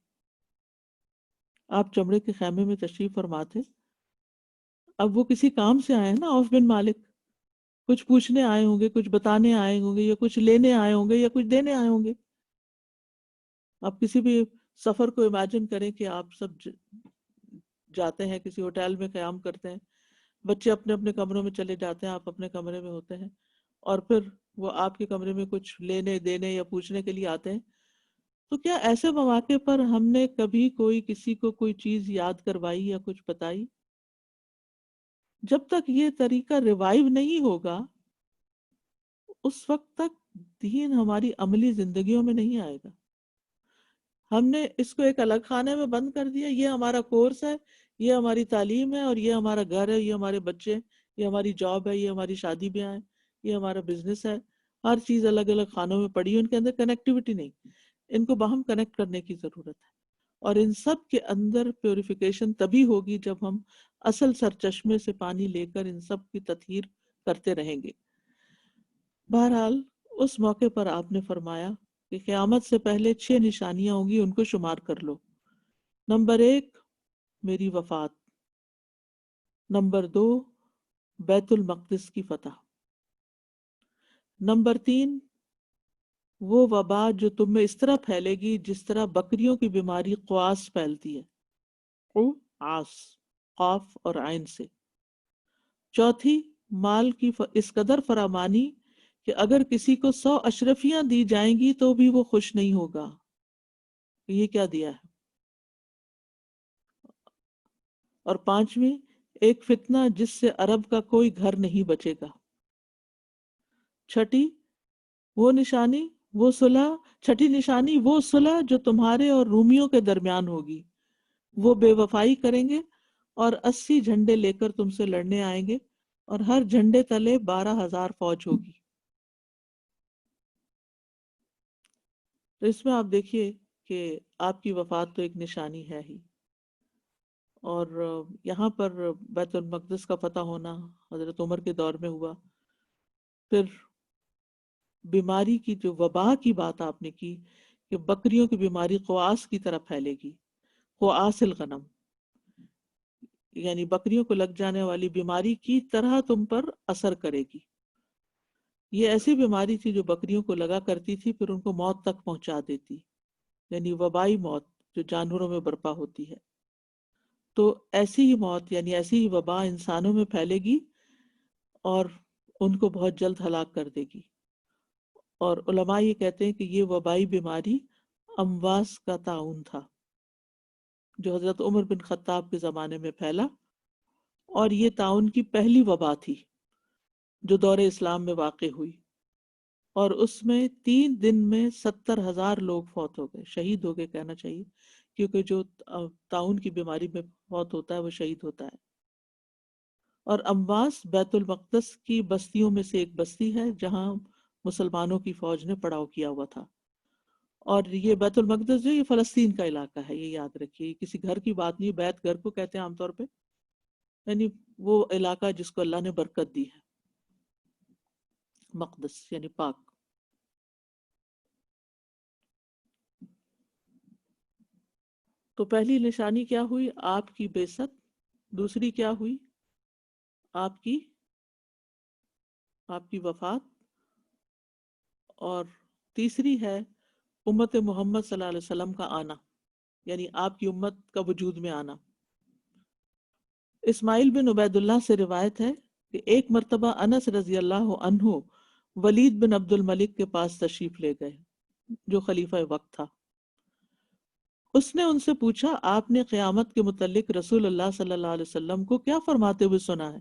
آپ چمڑے کے خیمے میں تشریف فرما تھے۔ اب وہ کسی کام سے آئے ہیں نا، عوف بن مالک، کچھ پوچھنے آئے ہوں گے، کچھ بتانے آئے ہوں گے، یا کچھ لینے آئے ہوں گے، یا کچھ دینے آئے ہوں گے۔ آپ کسی بھی سفر کو امیجن کریں کہ آپ سب جاتے ہیں، کسی ہوٹل میں قیام کرتے ہیں، بچے اپنے اپنے کمروں میں چلے جاتے ہیں، آپ اپنے کمرے میں ہوتے ہیں، اور پھر وہ آپ کے کمرے میں کچھ لینے دینے یا پوچھنے کے لیے آتے ہیں۔ تو کیا ایسے مواقع پر ہم نے کبھی کوئی کسی کو کوئی چیز یاد کروائی یا کچھ بتائی؟ جب تک یہ طریقہ ریوائیو نہیں ہوگا اس وقت تک دین ہماری عملی زندگیوں میں نہیں آئے گا۔ ہم نے اس کو ایک الگ خانے میں بند کر دیا، یہ ہمارا کورس ہے، یہ ہماری تعلیم ہے، اور یہ ہمارا گھر ہے، یہ ہمارے بچے، یہ ہماری جاب ہے، یہ ہماری شادی بیاہ ہے، یہ ہمارا بزنس ہے۔ ہر چیز الگ الگ خانوں میں پڑی ہے، ان کے اندر کنیکٹیوٹی نہیں، ان کو باہم کنیکٹ کرنے کی ضرورت ہے۔ اور ان سب کے اندر پیوریفیکیشن تبھی ہوگی جب ہم اصل سرچشمے سے پانی لے کر ان سب کی تطہیر کرتے رہیں گے۔ بہرحال اس موقع پر آپ نے فرمایا کہ قیامت سے پہلے 6 نشانیاں ہوں گی، ان کو شمار کر لو۔ نمبر 1 میری وفات، نمبر 2 بیت المقدس کی فتح، نمبر 3 وہ وبا جو تم میں اس طرح پھیلے گی جس طرح بکریوں کی بیماری قواس پھیلتی ہے، قواس، قاف اور عین سے۔ چوتھی مال کی اس قدر فراوانی کہ اگر کسی کو 100 اشرفیاں دی جائیں گی تو بھی وہ خوش نہیں ہوگا کہ یہ کیا دیا ہے۔ اور پانچویں ایک فتنہ جس سے عرب کا کوئی گھر نہیں بچے گا۔ چھٹی نشانی وہ صلح جو تمہارے اور رومیوں کے درمیان ہوگی، وہ بے وفائی کریں گے اور 80 جھنڈے لے کر تم سے لڑنے آئیں گے، اور ہر جھنڈے تلے 12,000 فوج ہوگی۔ تو اس میں آپ دیکھیے کہ آپ کی وفات تو ایک نشانی ہے ہی، اور یہاں پر بیت المقدس کا فتح ہونا حضرت عمر کے دور میں ہوا۔ پھر بیماری کی جو وبا کی بات آپ نے کی کہ بکریوں کی بیماری قواس کی طرح پھیلے گی، قواس الغنم، یعنی بکریوں کو لگ جانے والی بیماری کی طرح تم پر اثر کرے گی۔ یہ ایسی بیماری تھی جو بکریوں کو لگا کرتی تھی، پھر ان کو موت تک پہنچا دیتی، یعنی وبائی موت جو جانوروں میں برپا ہوتی ہے۔ تو ایسی ہی موت یعنی ایسی ہی وبا انسانوں میں پھیلے گی اور ان کو بہت جلد ہلاک کر دے گی۔ اور علماء یہ کہتے ہیں کہ یہ وبائی بیماری امواس کا طاعون تھا جو حضرت عمر بن خطاب کے زمانے میں پھیلا، اور یہ طاعون کی پہلی وبا تھی جو دور اسلام میں واقع ہوئی، اور اس میں 3 دن میں 70,000 لوگ فوت ہو گئے، شہید ہو گئے کہنا چاہیے، کیونکہ جو طاعون کی بیماری میں فوت ہوتا ہے وہ شہید ہوتا ہے۔ اور امواس بیت المقدس کی بستیوں میں سے ایک بستی ہے جہاں مسلمانوں کی فوج نے پڑاؤ کیا ہوا تھا۔ اور یہ بیت المقدس جو یہ فلسطین کا علاقہ ہے، یہ یاد رکھیے، کسی گھر کی بات نہیں، بیت گھر کو کہتے ہیں عام طور پہ، یعنی وہ علاقہ جس کو اللہ نے برکت دی ہے، مقدس یعنی پاک۔ تو پہلی نشانی کیا ہوئی؟ آپ کی بعثت۔ دوسری کیا ہوئی؟ آپ کی وفات۔ اور تیسری ہے امت محمد صلی اللہ علیہ وسلم کا آنا، یعنی آپ کی امت کا وجود میں آنا۔ اسماعیل بن عبید اللہ سے روایت ہے کہ ایک مرتبہ انس رضی اللہ عنہ ولید بن عبد الملک کے پاس تشریف لے گئے جو خلیفہ وقت تھا۔ اس نے ان سے پوچھا آپ نے قیامت کے متعلق رسول اللہ صلی اللہ علیہ وسلم کو کیا فرماتے ہوئے سنا ہے؟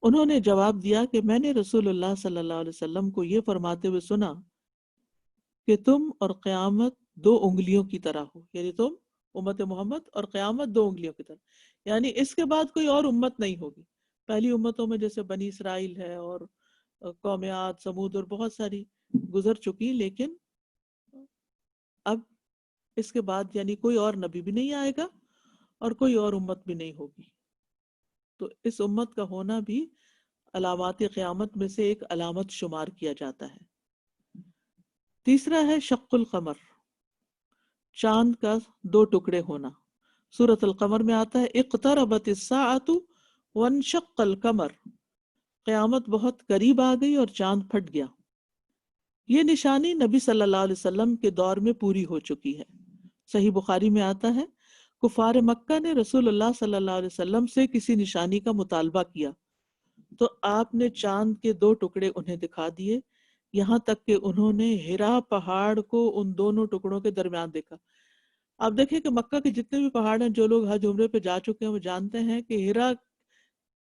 انہوں نے جواب دیا کہ میں نے رسول اللہ صلی اللہ علیہ وسلم کو یہ فرماتے ہوئے سنا کہ تم اور قیامت دو انگلیوں کی طرح ہو، یعنی تم امت محمد اور قیامت دو انگلیوں کی طرح، یعنی اس کے بعد کوئی اور امت نہیں ہوگی۔ پہلی امتوں میں جیسے بنی اسرائیل ہے اور قوم عاد، سمود اور بہت ساری گزر چکی، لیکن اب اس کے بعد یعنی کوئی اور نبی بھی نہیں آئے گا اور کوئی اور امت بھی نہیں ہوگی۔ تو اس امت کا ہونا بھی علامات قیامت میں سے ایک علامت شمار کیا جاتا ہے۔ تیسرا ہے شق القمر، چاند کا دو ٹکڑے ہونا۔ سورۃ القمر میں آتا ہے اقتربت الساعۃ وانشق القمر، قیامت بہت قریب آ گئی اور چاند پھٹ گیا۔ یہ نشانی نبی صلی اللہ علیہ وسلم کے دور میں پوری ہو چکی ہے۔ صحیح بخاری میں آتا ہے کفار مکہ نے رسول اللہ صلی اللہ علیہ وسلم سے کسی نشانی کا مطالبہ کیا تو آپ نے چاند کے دو ٹکڑے انہیں دکھا دیے، یہاں تک کہ انہوں نے ہرا پہاڑ کو ان دونوں ٹکڑوں کے درمیان دیکھا۔ آپ دیکھیں کہ مکہ کے جتنے بھی پہاڑ ہیں، جو لوگ حج عمرے پہ جا چکے ہیں وہ جانتے ہیں کہ ہرا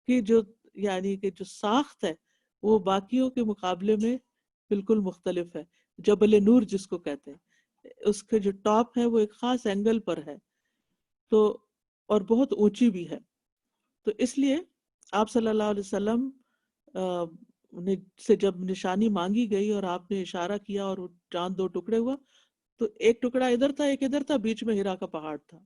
کی جو یعنی کہ جو ساخت ہے وہ باقیوں کے مقابلے میں بالکل مختلف ہے۔ جبل نور جس کو کہتے ہیں، اس کے جو ٹاپ ہے وہ ایک خاص اینگل پر ہے، تو اور بہت اونچی بھی ہے۔ تو اس لیے آپ صلی اللہ علیہ وسلم سے جب نشانی مانگی گئی اور آپ نے اشارہ کیا اور وہ چاند دو ٹکڑے ہوا، تو ایک ٹکڑا ادھر تھا ایک ادھر تھا، بیچ میں ہرا کا پہاڑ تھا۔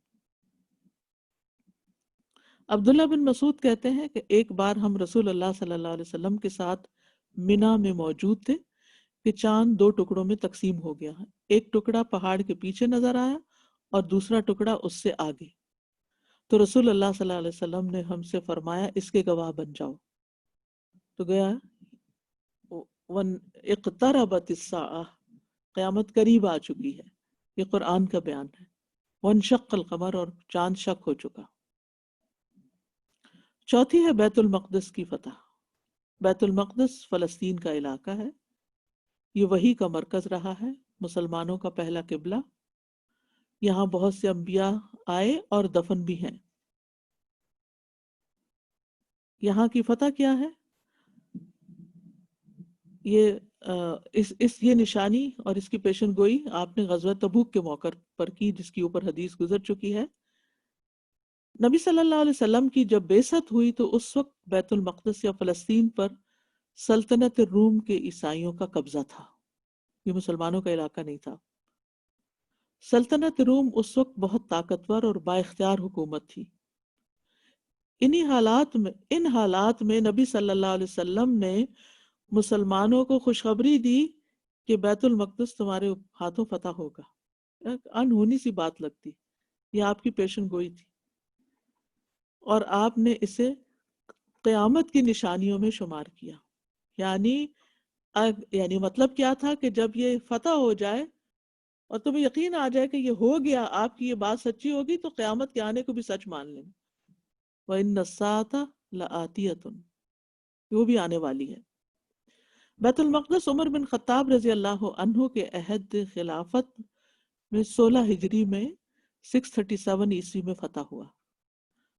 عبداللہ بن مسعود کہتے ہیں کہ ایک بار ہم رسول اللہ صلی اللہ علیہ وسلم کے ساتھ منا میں موجود تھے کہ چاند دو ٹکڑوں میں تقسیم ہو گیا ہے، ایک ٹکڑا پہاڑ کے پیچھے نظر آیا اور دوسرا ٹکڑا اس سے آگے۔ تو رسول اللہ صلی اللہ علیہ وسلم نے ہم سے فرمایا اس کے گواہ بن جاؤ۔ تو گیا اقتربت الساعہ، قیامت قریب آ چکی ہے، یہ قرآن کا بیان ہے۔ وانشق القمر، اور چاند شق ہو چکا۔ چوتھی ہے بیت المقدس کی فتح۔ بیت المقدس فلسطین کا علاقہ ہے، یہ وحی کا مرکز رہا ہے، مسلمانوں کا پہلا قبلہ۔ یہاں بہت سے انبیاء آئے اور دفن بھی ہیں۔ یہاں کی فتح کیا ہے؟ یہ نشانی اور اس کی پیشن گوئی آپ نے غزوہ تبوک کے موقع پر کی، جس کی اوپر حدیث گزر چکی ہے۔ نبی صلی اللہ علیہ وسلم کی جب بعثت ہوئی تو اس وقت بیت المقدس یا فلسطین پر سلطنت روم کے عیسائیوں کا قبضہ تھا، یہ مسلمانوں کا علاقہ نہیں تھا۔ سلطنت روم اس وقت بہت طاقتور اور با اختیار حکومت تھی۔ ان حالات میں نبی صلی اللہ علیہ وسلم نے مسلمانوں کو خوشخبری دی کہ بیت المقدس تمہارے ہاتھوں فتح ہوگا۔ ایک انہونی سی بات لگتی، یہ آپ کی پیشن گوئی تھی، اور آپ نے اسے قیامت کی نشانیوں میں شمار کیا۔ یعنی مطلب کیا تھا کہ جب یہ فتح ہو جائے اور تمہیں یقین آ جائے کہ یہ ہو گیا، آپ کی یہ بات سچی ہوگی، تو قیامت کے آنے کو بھی سچ مان لیں۔ وَإِنَّ السَّاعَةَ لَآتِيَةٌ، وہ بھی آنے والی ہے۔ بیت المقدس عمر بن خطاب رضی اللہ عنہ کے عہد خلافت میں 16 ہجری میں 637 عیسوی میں فتح ہوا۔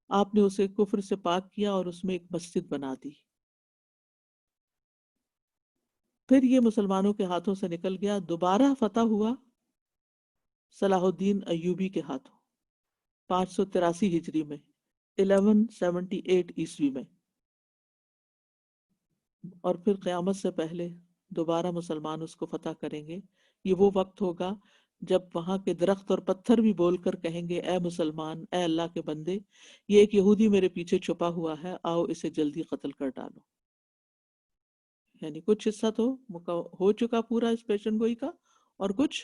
آپ نے اسے کفر سے پاک کیا اور اس میں ایک مسجد بنا دی۔ پھر یہ مسلمانوں کے ہاتھوں سے نکل گیا، دوبارہ فتح ہوا صلاح الدین ایوبی کے ہاتھوں 583 ہجری میں 1178 عیسوی میں، اور پھر قیامت سے پہلے دوبارہ مسلمان اس کو فتح کریں گے۔ یہ وہ وقت ہوگا جب وہاں کے درخت اور پتھر بھی بول کر کہیں گے اے مسلمان، اے اللہ کے بندے، یہ ایک یہودی میرے پیچھے چھپا ہوا ہے، آؤ اسے جلدی قتل کر ڈالو۔ یعنی کچھ حصہ تو ہو چکا پورا اس پیشن گوئی کا، اور کچھ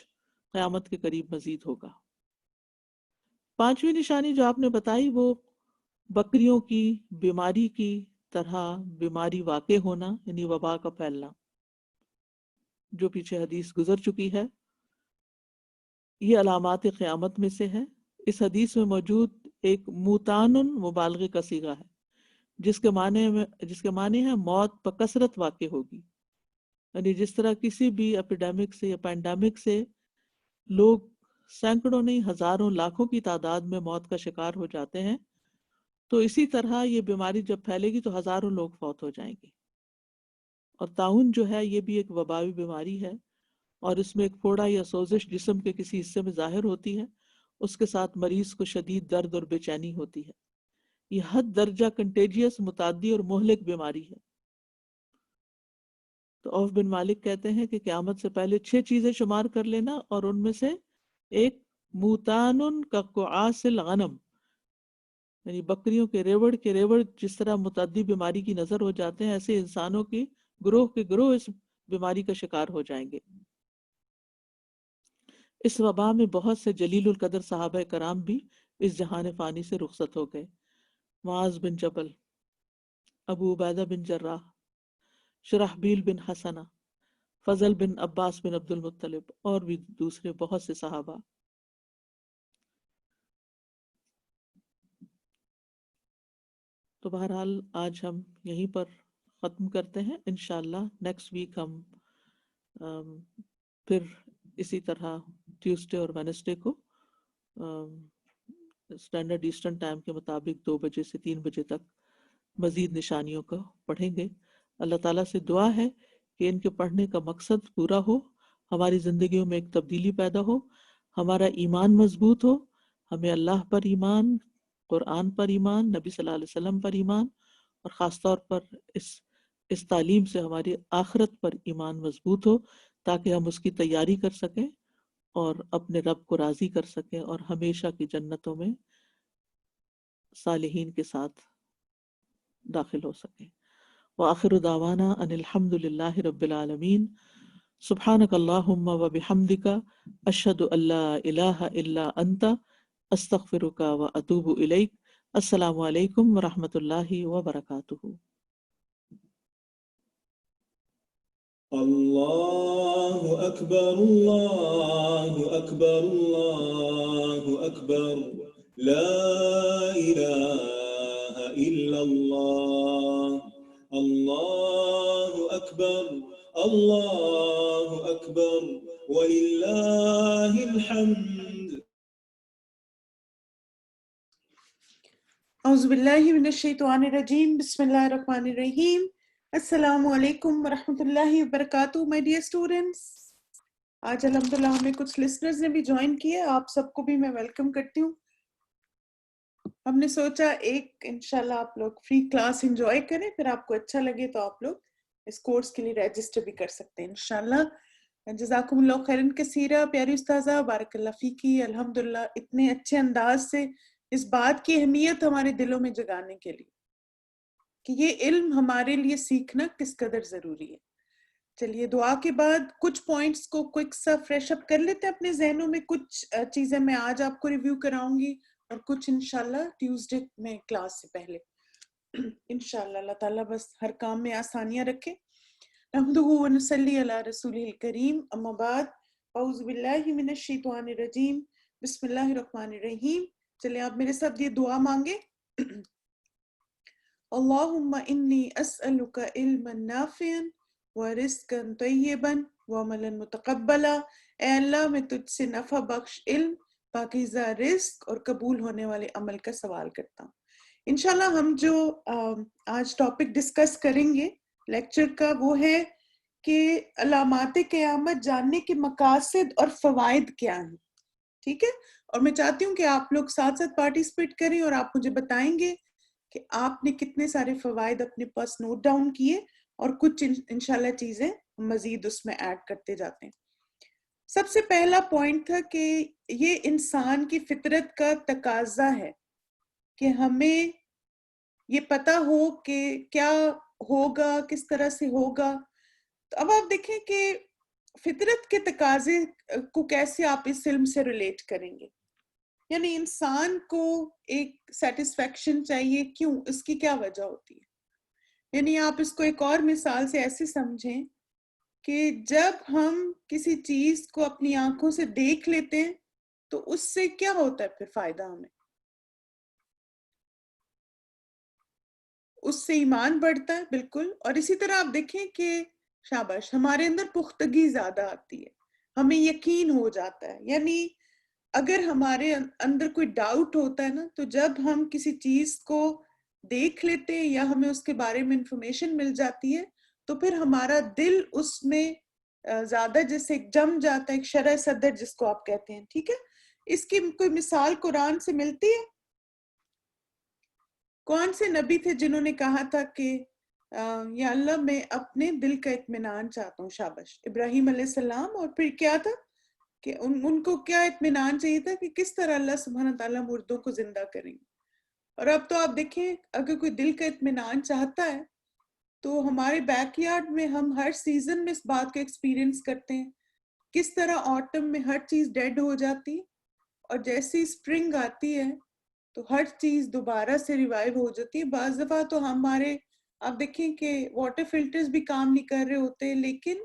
قیامت کے قریب مزید ہوگا۔ پانچویں نشانی جو آپ نے بتائی وہ بکریوں کی بیماری کی طرح بیماری واقع ہونا، یعنی وبا کا پھیلنا، جو پیچھے حدیث گزر چکی ہے۔ یہ علامات قیامت میں سے ہے۔ اس حدیث میں موجود ایک موتانن مبالغے کا صیغہ ہے جس کے معنی ہے موت بکثرت واقع ہوگی، یعنی جس طرح کسی بھی ایپیڈیمک سے یا پینڈیمک سے لوگ سینکڑوں نہیں ہزاروں لاکھوں کی تعداد میں موت کا شکار ہو جاتے ہیں، تو اسی طرح یہ بیماری جب پھیلے گی تو ہزاروں لوگ فوت ہو جائیں گے۔ اور طاعون جو ہے یہ بھی ایک وبائی بیماری ہے، اور اس میں ایک پھوڑا یا سوزش جسم کے کسی حصے میں ظاہر ہوتی ہے، اس کے ساتھ مریض کو شدید درد اور بے چینی ہوتی ہے۔ یہ حد درجہ کنٹیجیس، متعدی اور مہلک بیماری ہے۔ تو عوف بن مالک کہتے ہیں کہ قیامت سے پہلے 6 چیزیں شمار کر لینا، اور ان میں سے ایک موتانن کا قعاس الغنم، یعنی بکریوں کے ریوڑ جس طرح متعدی بیماری کی نظر ہو جاتے ہیں، ایسے انسانوں کی گروہ کے گروہ اس بیماری کا شکار ہو جائیں گے۔ اس وبا میں بہت سے جلیل القدر صحابہ کرام بھی اس جہان فانی سے رخصت ہو گئے۔ معاذ بن جبل، ابو عبیدہ بن جراح، شرحبیل بن حسنہ، فضل بن عباس بن عبد المطلب، اور بھی دوسرے بہت سے صحابہ۔ تو بہرحال آج ہم یہیں پر ختم کرتے ہیں، انشاءاللہ نیکسٹ ویک ہم پھر اسی طرح ٹیوزڈے اور وینسڈے کو اسٹینڈرڈ ایسٹرن ٹائم کے مطابق 2 بجے سے 3 بجے تک مزید نشانیوں کو پڑھیں گے۔ اللہ تعالیٰ سے دعا ہے کہ ان کے پڑھنے کا مقصد پورا ہو، ہماری زندگیوں میں ایک تبدیلی پیدا ہو، ہمارا ایمان مضبوط ہو، ہمیں اللہ پر ایمان، قرآن پر ایمان، نبی صلی اللہ علیہ وسلم پر ایمان، اور خاص طور پر اس تعلیم سے ہماری آخرت پر ایمان مضبوط ہو، تاکہ ہم اس کی تیاری کر سکیں اور اپنے رب کو راضی کر سکیں اور ہمیشہ کی جنتوں میں صالحین کے ساتھ داخل ہو سکیں۔ وآخر دعوانا ان الحمد للہ رب العالمین۔ سبحانک اللہم وبحمدک، اشہد ان لا الہ الا انت، استغفرک واتوب الیک۔ السلام علیکم ورحمۃ اللہ وبرکاتہ۔ الله أكبر الله أكبر الله أكبر، لا إله إلا الله، الله أكبر الله أكبر ولله الحمد۔ اعوذ باللہ من الشیطان الرجیم، بسم اللہ الرحمن الرحیم۔ السلام علیکم ورحمۃ اللہ وبرکاتہ مائی ڈیئر اسٹوڈنٹس۔ آج الحمدللہ ہمیں کچھ لسنرز نے بھی جوائن کیا، آپ سب کو بھی میں ویلکم کرتی ہوں۔ ہم نے سوچا ایک انشاءاللہ آپ لوگ فری کلاس انجوائے کریں، پھر آپ کو اچھا لگے تو آپ لوگ اس کورس کے لیے رجسٹر بھی کر سکتے ہیں انشاءاللہ۔ جزاکم اللہ خیرن کثیرہ، پیاری استاذہ، بارک اللہ فیکی۔ الحمدللہ اتنے اچھے انداز سے اس بات کی اہمیت ہمارے دلوں میں جگانے کے لیے کہ یہ علم ہمارے لیے سیکھنا کس قدر ضروری ہے۔ چلیے دعا کے بعد کچھ پوائنٹس کو کوئک سا فریش اپ کر لیتے ہیں اپنے ذہنوں میں۔ کچھ چیزیں میں آج آپ کو ریویو کراؤں گی اور کچھ انشاءاللہ ٹیوزڈے میں کلاس سے پہلے انشاءاللہ۔ اللہ تعالیٰ بس ہر کام میں آسانیاں رکھے۔ نحمدہ ونصلی علی رسولہ الکریم، اما بعد، اعوذ باللہ من الشیطان الرجیم، بسم اللہ الرحمن الرحیم۔ چلیں آپ میرے ساتھ یہ دعا مانگے۔ اللہم انی اسألک علما نافعا ورزقا طیبا وعملا متقبلا۔ اے اللہ میں تجھ سے نفع بخش علم، پاکیزہ رزق اور قبول ہونے والے عمل کا سوال کرتا ہوں۔ انشاءاللہ ہم جو آج ٹاپک ڈسکس کریں گے لیکچر کا، وہ ہے کہ علامات قیامت جاننے کے مقاصد اور فوائد کیا ہیں، ٹھیک ہے؟ اور میں چاہتی ہوں کہ آپ لوگ ساتھ ساتھ پارٹیسپیٹ کریں اور آپ مجھے بتائیں گے کہ آپ نے کتنے سارے فوائد اپنے پاس نوٹ ڈاؤن کیے، اور کچھ انشاءاللہ چیزیں مزید اس میں ایڈ کرتے جاتے ہیں۔ سب سے پہلا پوائنٹ تھا کہ یہ انسان کی فطرت کا تقاضا ہے کہ ہمیں یہ پتہ ہو کہ کیا ہوگا، کس طرح سے ہوگا۔ تو اب آپ دیکھیں کہ فطرت کے تقاضے کو کیسے آپ اس علم سے ریلیٹ کریں گے۔ یعنی انسان کو ایک سیٹسفیکشن چاہیے، کیوں؟ اس کی کیا وجہ ہوتی ہے؟ یعنی آپ اس کو ایک اور مثال سے ایسے سمجھیں کہ جب ہم کسی چیز کو اپنی آنکھوں سے دیکھ لیتے ہیں تو اس سے کیا ہوتا ہے پھر فائدہ ہمیں؟ اس سے ایمان بڑھتا ہے بالکل. اور اسی طرح آپ دیکھیں کہ شاباش ہمارے اندر پختگی زیادہ آتی ہے, ہمیں یقین ہو جاتا ہے. یعنی اگر ہمارے اندر کوئی ڈاؤٹ ہوتا ہے نا, تو جب ہم کسی چیز کو دیکھ لیتے ہیں یا ہمیں اس کے بارے میں انفارمیشن مل جاتی ہے, تو پھر ہمارا دل اس میں زیادہ جیسے جم جاتا ہے, ایک شرح صدر جس کو آپ کہتے ہیں. ٹھیک ہے, اس کی کوئی مثال قرآن سے ملتی ہے؟ کون سے نبی تھے جنہوں نے کہا تھا کہ یا اللہ میں اپنے دل کا اطمینان چاہتا ہوں؟ شاباش, ابراہیم علیہ السلام. اور پھر کیا تھا کہ ان کو کیا اطمینان چاہیے تھا کہ کس طرح اللہ سبحانہ تعالیٰ مردوں کو زندہ کریں گے. اور اب تو آپ دیکھیں اگر کوئی دل کا اطمینان چاہتا ہے تو ہمارے بیک یارڈ میں ہم ہر سیزن میں اس بات کا ایکسپیرینس کرتے ہیں, کس طرح آٹم میں ہر چیز ڈیڈ ہو جاتی اور جیسی اسپرنگ آتی ہے تو ہر چیز دوبارہ سے ریوائیو ہو جاتی ہے. بعض دفعہ تو ہمارے آپ دیکھیں کہ واٹر فلٹرز بھی کام نہیں کر رہے ہوتے, لیکن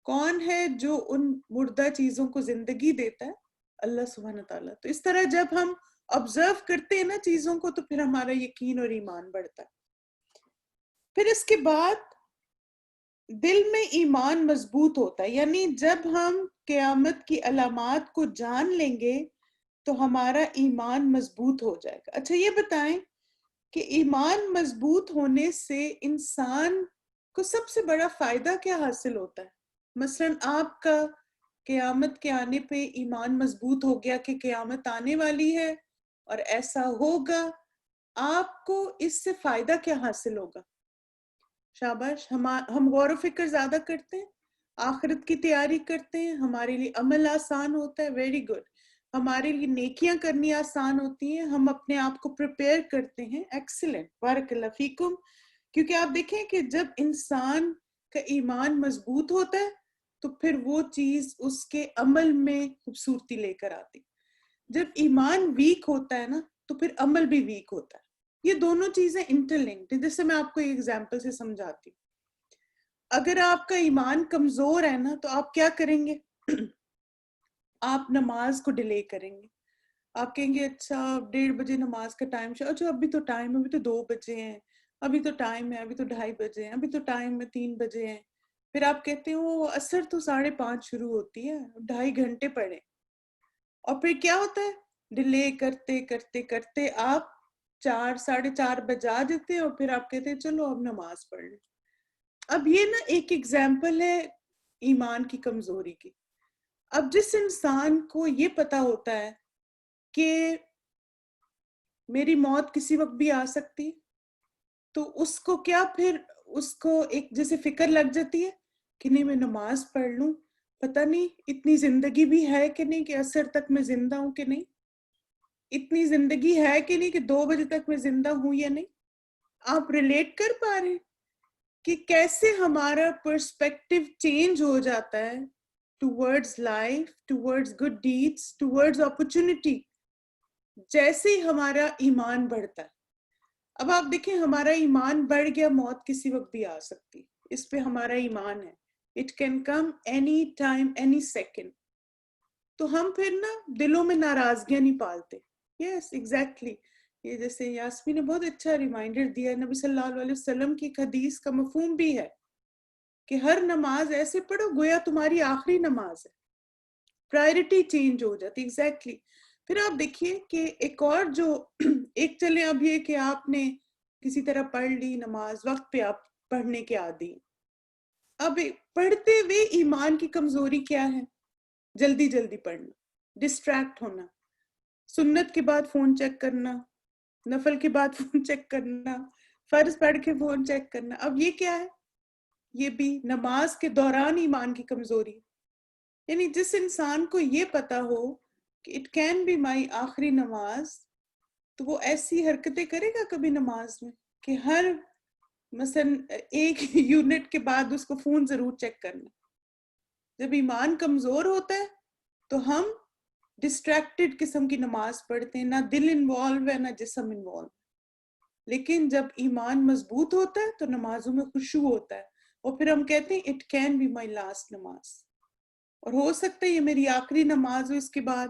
کون ہے جو ان مردہ چیزوں کو زندگی دیتا ہے؟ اللہ سبحانہ تعالیٰ. تو اس طرح جب ہم آبزرو کرتے ہیں نا چیزوں کو, تو پھر ہمارا یقین اور ایمان بڑھتا ہے. پھر اس کے بعد دل میں ایمان مضبوط ہوتا ہے. یعنی جب ہم قیامت کی علامات کو جان لیں گے تو ہمارا ایمان مضبوط ہو جائے گا. اچھا یہ بتائیں کہ ایمان مضبوط ہونے سے انسان کو سب سے بڑا فائدہ کیا حاصل ہوتا ہے؟ مثلا آپ کا قیامت کے آنے پہ ایمان مضبوط ہو گیا کہ قیامت آنے والی ہے اور ایسا ہوگا, آپ کو اس سے فائدہ کیا حاصل ہوگا؟ شاباش, ہم غور و فکر زیادہ کرتے ہیں, آخرت کی تیاری کرتے ہیں, ہمارے لیے عمل آسان ہوتا ہے. Very good. ہمارے لیے نیکیاں کرنی آسان ہوتی ہیں, ہم اپنے آپ کو پریپیئر کرتے ہیں. ایکسیلنٹ, بارک اللہ فیکم. کیونکہ آپ دیکھیں کہ جب انسان کا ایمان مضبوط ہوتا ہے تو پھر وہ چیز اس کے عمل میں خوبصورتی لے کر آتی. جب ایمان ویک ہوتا ہے نا تو پھر عمل بھی ویک ہوتا ہے. یہ دونوں چیزیں انٹرلنکڈ ہیں. جیسے میں آپ کو ایک ایگزامپل سے سمجھاتی ہوں. اگر آپ کا ایمان کمزور ہے نا تو آپ کیا کریں گے؟ آپ نماز کو ڈیلے کریں گے. آپ کہیں گے اچھا 1:30 بجے نماز کا ٹائم, اچھا ابھی تو ٹائم ہے, ابھی تو 2 بجے ہیں, ابھی تو ٹائم ہے, ابھی تو 2:30 بجے ہیں, ابھی تو ٹائم ہے 3 بجے ہیں. پھر آپ کہتے ہیں وہ عصر تو 5:30 شروع ہوتی ہے, 2.5 گھنٹے پڑھیں. اور پھر کیا ہوتا ہے؟ ڈیلے کرتے کرتے کرتے آپ 4 4:30 بجا دیتے ہیں اور پھر آپ کہتے ہیں چلو اب نماز پڑھ لیں. اب یہ نا ایک ایگزامپل ہے ایمان کی کمزوری کی. اب جس انسان کو یہ پتا ہوتا ہے کہ میری موت کسی وقت بھی آ سکتی, تو اس کو کیا پھر اس کو ایک جیسے فکر لگ جاتی ہے کہ نہیں میں نماز پڑھ لوں, پتہ نہیں اتنی زندگی بھی ہے کہ نہیں کہ عصر تک میں زندہ ہوں کہ نہیں, اتنی زندگی ہے کہ نہیں کہ 2 بجے تک میں زندہ ہوں یا نہیں. آپ ریلیٹ کر پا رہے ہیں کہ کیسے ہمارا پرسپیکٹیو چینج ہو جاتا ہے towards life, towards good deeds, towards opportunity, جیسے ہی ہمارا ایمان بڑھتا ہے. اب آپ دیکھیں ہمارا ایمان بڑھ گیا, موت کسی وقت بھی آ سکتی, اس پہ ہمارا ایمان ہے. It can come any time any second. تو ہم پھر نا دلوں میں ناراضگیاں نہیں پالتے. Yes exactly. یہ جیسے یاسمین نے بہت اچھا ریمائنڈر دیا ہے, نبی صلی اللہ علیہ وسلم کی ایک حدیث کا مفہوم بھی ہے کہ ہر نماز ایسے پڑھو گویا تمہاری آخری نماز ہے. پرائرٹی چینج ہو جاتی. ایگزیکٹلی. پھر آپ دیکھیے کہ ایک اور جو ایک چلے اب یہ کہ آپ نے کسی طرح پڑھ لی نماز, وقت پہ آپ پڑھنے کے عادی. اب پڑھتے ہوئے ایمان کی کمزوری کیا ہے؟ جلدی جلدی پڑھنا, ڈسٹریکٹ ہونا, سنت کے بعد فون چیک کرنا, نفل کے بعد فون چیک کرنا, فرض پڑھ کے فون چیک کرنا. اب یہ کیا ہے؟ یہ بھی نماز کے دوران ایمان کی کمزوری. یعنی جس انسان کو یہ پتا ہو کہ اٹ کین بی مائی آخری نماز, تو وہ ایسی حرکتیں کرے گا کبھی نماز میں کہ ہر مثلا 1 یونٹ کے بعد اس کو فون ضرور چیک کرنا. جب ایمان کمزور ہوتا ہے تو ہم ڈسٹریکٹڈ قسم کی نماز پڑھتے ہیں, نہ دل انوالو ہے نہ جسم انوالو. لیکن جب ایمان مضبوط ہوتا ہے تو نمازوں میں خشوع ہوتا ہے, اور پھر ہم کہتے ہیں it can be my last namaz, اور ہو سکتا ہے یہ میری آخری نماز ہو, اس کے بعد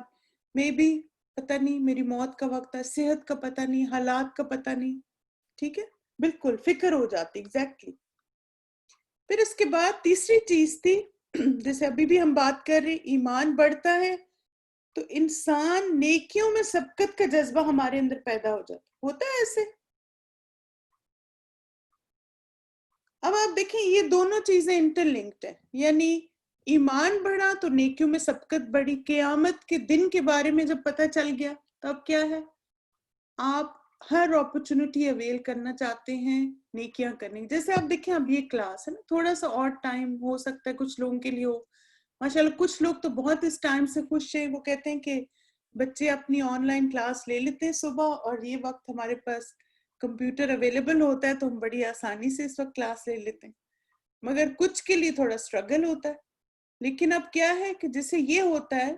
میں بھی پتہ نہیں میری موت کا وقت ہے، صحت کا پتہ نہیں، حالات کا پتہ نہیں. ٹھیک ہے، بالکل فکر ہو جاتی. ایگزیکٹلی. پھر اس کے بعد تیسری چیز تھی، جیسے ابھی بھی ہم بات کر رہے، ایمان بڑھتا ہے تو انسان نیکیوں میں سبقت کا جذبہ ہمارے اندر پیدا ہو جاتا. ہوتا ہے ایسے. اب آپ دیکھیں یہ دونوں چیزیں انٹر لنکڈ ہیں، یعنی ایمان بڑھا تو نیکیوں میں سبقت بڑھی. قیامت کے دن کے بارے میں جب پتہ چل گیا تو اب کیا ہے، آپ ہر اپرچونٹی اویل کرنا چاہتے ہیں نیکیاں کرنے کی. جیسے آپ دیکھیں اب یہ کلاس ہے نا، تھوڑا سا اور ٹائم ہو سکتا ہے کچھ لوگوں کے لیے ہو. ماشاءاللہ کچھ لوگ تو بہت اس ٹائم سے خوش ہیں، وہ کہتے ہیں کہ بچے اپنی آن لائن کلاس لے لیتے ہیں صبح، اور یہ وقت ہمارے پاس کمپیوٹر اویلیبل ہوتا ہے تو ہم بڑی آسانی سے اس وقت کلاس لے لیتے ہیں. مگر کچھ کے لیے تھوڑا سٹرگل ہوتا ہے. لیکن اب کیا ہے کہ جسے یہ ہوتا ہے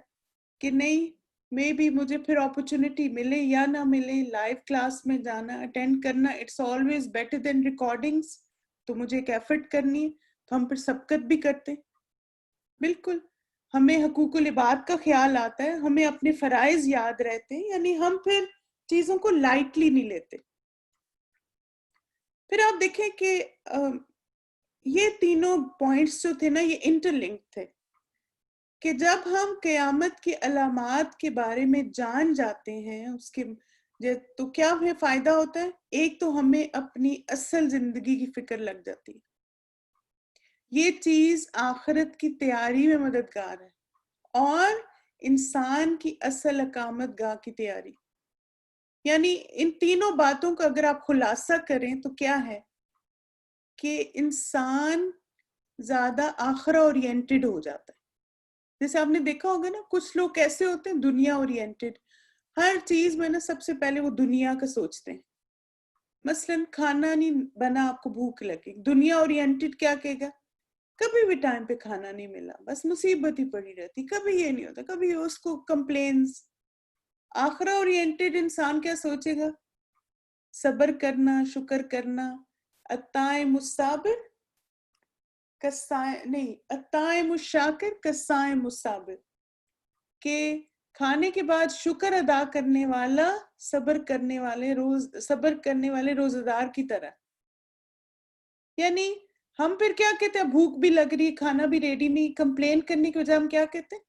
کہ نہیں، میں بھی مجھے پھر اپرچونٹی ملے یا نہ ملے، لائیو کلاس میں جانا اٹینڈ کرنا it's always better than recordings. تو مجھے ایک ایفرٹ کرنی ہے تو ہم پھر سبقت بھی کرتے ہیں. بالکل ہمیں حقوق العباد کا خیال آتا ہے، ہمیں اپنے فرائض یاد رہتے ہیں، یعنی ہم پھر چیزوں کو لائٹلی نہیں لیتے. پھر آپ دیکھیں کہ یہ تینوں پوائنٹس جو تھے نا یہ انٹر لنک تھے، کہ جب ہم قیامت کی علامات کے بارے میں جان جاتے ہیں اس کے تو کیا ہمیں فائدہ ہوتا ہے. ایک تو ہمیں اپنی اصل زندگی کی فکر لگ جاتی ہے. یہ چیز آخرت کی تیاری میں مددگار ہے، اور انسان کی اصل اقامت گاہ کی تیاری. یعنی ان تینوں باتوں کا اگر آپ خلاصہ کریں تو کیا ہے کہ انسان زیادہ آخرہ اورینٹڈ ہو جاتا ہے. جیسے آپ نے دیکھا ہوگا نا کچھ لوگ کیسے ہوتے ہیں، دنیا اورینٹڈ. ہر چیز میں نا سب سے پہلے وہ دنیا کا سوچتے ہیں. مثلا کھانا نہیں بنا، آپ کو بھوک لگی، دنیا اورینٹڈ کیا کہے گا، کبھی بھی ٹائم پہ کھانا نہیں ملا، بس مصیبت ہی پڑی رہتی، کبھی یہ نہیں ہوتا، کبھی اس کو کمپلینز. آخرہ اورینٹڈ انسان کیا سوچے گا، صبر کرنا، شکر کرنا. الطائم الصابر الطائم الشاکر کالصائم الصابر، کہ کھانے کے بعد شکر ادا کرنے والا صبر کرنے والے روزدار کی طرح. یعنی ہم پھر کیا کہتے ہیں، بھوک بھی لگ رہی، کھانا بھی ریڈی نہیں، کمپلین کرنے کی وجہ ہم کیا کہتے ہیں،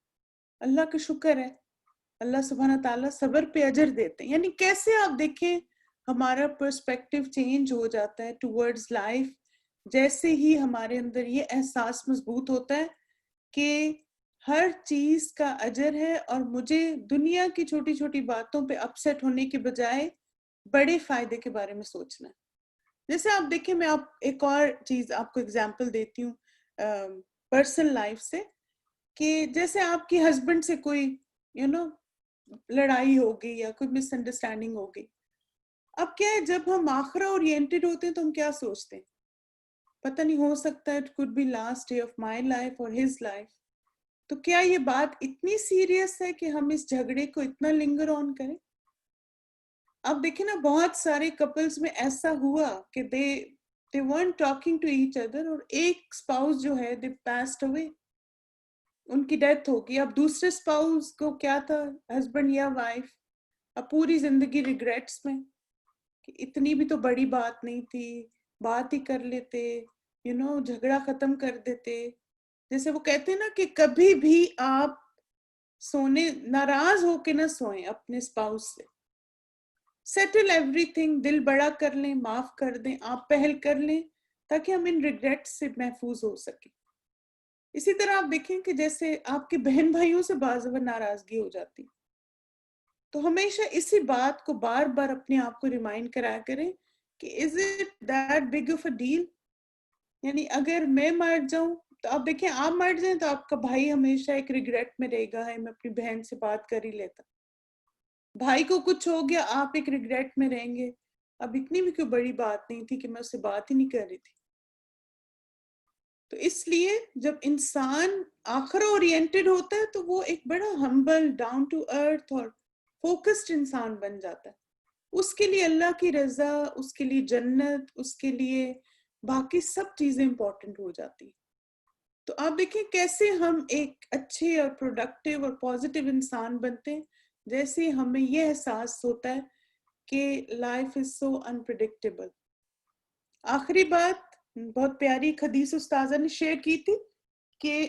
اللہ کا شکر ہے، اللہ سبحانہ تعالیٰ صبر پہ اجر دیتے ہیں. یعنی کیسے آپ دیکھیں ہمارا پرسپیکٹیو چینج ہو جاتا ہے ٹورڈز لائف، جیسے ہی ہمارے اندر یہ احساس مضبوط ہوتا ہے کہ ہر چیز کا اجر ہے، اور مجھے دنیا کی چھوٹی چھوٹی باتوں پہ اپسیٹ ہونے کے بجائے بڑے فائدے کے بارے میں سوچنا ہے. جیسے آپ دیکھیں، میں ایک اور چیز آپ کو اگزامپل دیتی ہوں پرسنل لائف سے، کہ جیسے آپ کی ہسبینڈ سے کوئی لڑائی ہو گئی یا کوئی مس انڈرسٹینڈنگ ہو گئی. اب کیا ہے، جب ہم آخرہ اورینٹڈ ہوتے ہیں تو ہم کیا سوچتے ہیں، پتہ نہیں ہو سکتا ہے it could be last day of my life اور ہز لائف. تو کیا یہ بات اتنی سیریس ہے کہ ہم اس جھگڑے کو اتنا لنگر آن کریں. اب دیکھیں نا بہت سارے کپلز میں ایسا ہوا کہ they weren't talking to each other، اور ایک اسپاؤس جو ہے they passed away، ان کی ڈیتھ ہو گئی. اب دوسرے اسپاؤس کو کیا تھا، ہسبینڈ یا وائف، اب پوری زندگی ریگریٹس میں کہ اتنی بھی تو بڑی بات نہیں تھی، بات ہی کر لیتے، جھگڑا ختم کر دیتے. جیسے وہ کہتے ہیں نا کہ کبھی بھی آپ سونے ناراض ہو کے نہ سوئیں اپنے اسپاؤس سے. سیٹل ایوری تھنگ، دل بڑا کر لیں، معاف کر دیں، آپ پہل کر لیں تاکہ ہم ان ریگریٹ سے محفوظ ہو سکیں. اسی طرح آپ دیکھیں کہ جیسے آپ کے بہن بھائیوں سے بعض دفعہ ناراضگی ہو جاتی، تو ہمیشہ اسی بات کو بار بار اپنے آپ کو ریمائنڈ کرایا کریں کہ is it that big of a deal. یعنی اگر میں مر جاؤں تو آپ دیکھیں، آپ مر جائیں تو آپ کا بھائی ہمیشہ ایک ریگریٹ میں رہے گا، ہے میں اپنی بہن سے بات کر ہی لیتا. بھائی کو کچھ ہو گیا، آپ ایک ریگریٹ میں رہیں گے، اب اتنی بھی کوئی بڑی بات نہیں تھی کہ میں اس سے بات ہی نہیں کر رہی تھی. تو اس لیے جب انسان آخرہ اورینٹڈ ہوتا ہے تو وہ ایک بڑا ہمبل، ڈاؤن ٹو ارتھ اور فوکسڈ انسان بن جاتا ہے. اس کے لیے اللہ کی رضا، اس کے لیے جنت، اس کے لیے باقی سب چیزیں امپورٹنٹ ہو جاتی. تو آپ دیکھیں کیسے ہم ایک اچھے اور پروڈکٹیو اور پازیٹیو انسان بنتے ہیں جیسے ہی ہمیں یہ احساس ہوتا ہے کہ لائف از سو انپریڈکٹیبل. آخری بات بہت پیاری ایک حدیث استاذہ نے شیئر کی تھی کہ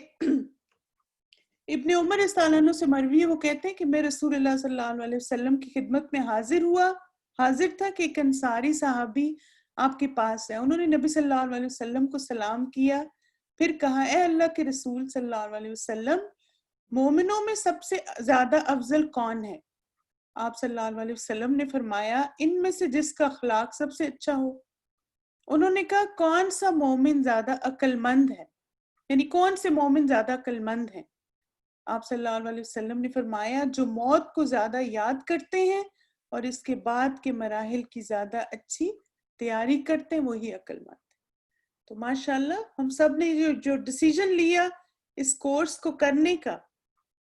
ابن عمر رضی اللہ عنہ سے مروی ہے، وہ کہتے ہیں کہ میں رسول اللہ صلی اللہ علیہ وسلم کی خدمت میں حاضر تھا کہ ایک انصاری صحابی آپ کے پاس ہے. انہوں نے نبی صلی اللہ علیہ وسلم کو سلام کیا، پھر کہا اے اللہ کے رسول صلی اللہ علیہ وسلم، مومنوں میں سب سے زیادہ افضل کون ہے؟ آپ صلی اللہ علیہ وسلم نے فرمایا ان میں سے جس کا اخلاق سب سے اچھا ہو. انہوں نے کہا کون سا مومن زیادہ عقل مند ہے، یعنی کون سے مومن زیادہ عقل مند ہیں؟ آپ صلی اللہ علیہ وسلم نے فرمایا جو موت کو زیادہ یاد کرتے ہیں اور اس کے بعد کے مراحل کی زیادہ اچھی تیاری کرتے ہیں وہی عقل مند ہے. تو ماشاءاللہ ہم سب نے جو ڈیسیژن لیا اس کورس کو کرنے کا،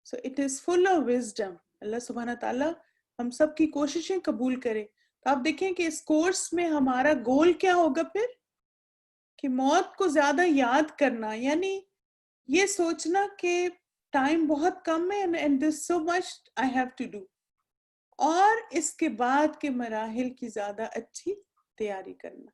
so it is full of wisdom. اللہ سبحانہ تعالیٰ ہم سب کی کوششیں قبول کرے. تو آپ دیکھیں کہ اس کورس میں ہمارا گول کیا ہوگا پھر، کہ موت کو زیادہ یاد کرنا، یعنی یہ سوچنا کہ ٹائم بہت کم ہے and there's so much I have to do، اور اس کے بعد کے مراحل کی زیادہ اچھی تیاری کرنا.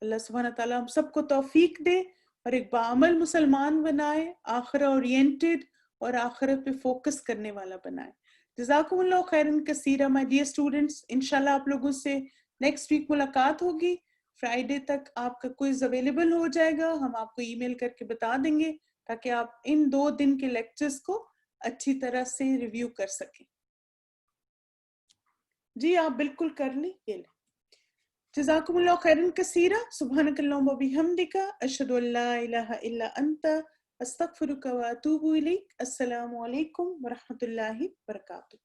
اللہ سبحانہ تعالیٰ ہم سب کو توفیق دے اور ایک باعمل مسلمان بنائے، آخرہ اورینٹڈ اور آخرت پہ فوکس کرنے والا بنائے. جزاکم اللہ خیرن کثیرہ مائی ڈیئر اسٹوڈنٹس. انشاءاللہ آپ لوگوں سے نیکسٹ ویک ملاقات ہوگی. فرائیڈے تک آپ کا کوئز اویلیبل ہو جائے گا، ہم آپ کو ای میل کر کے بتا دیں گے تاکہ آپ ان 2 دن کے لیکچرز کو اچھی طرح سے ریویو کر سکیں. جی آپ بالکل کر لیں. یہ لیں. جزاکم اللہ خیرن کثیرہ. سبحانک اللہم و بحمدک، اشہد ان لا الہ الا انت، استغفرک و اتوب الیک. السلام علیکم ورحمۃ اللہ وبرکاتہ.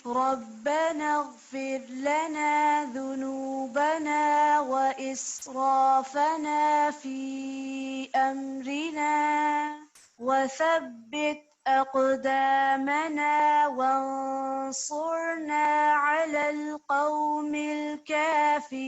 ربنا اغفر لنا ذنوبنا وإسرافنا في أمرنا وثبت أقدامنا وانصرنا على القوم الكافرين.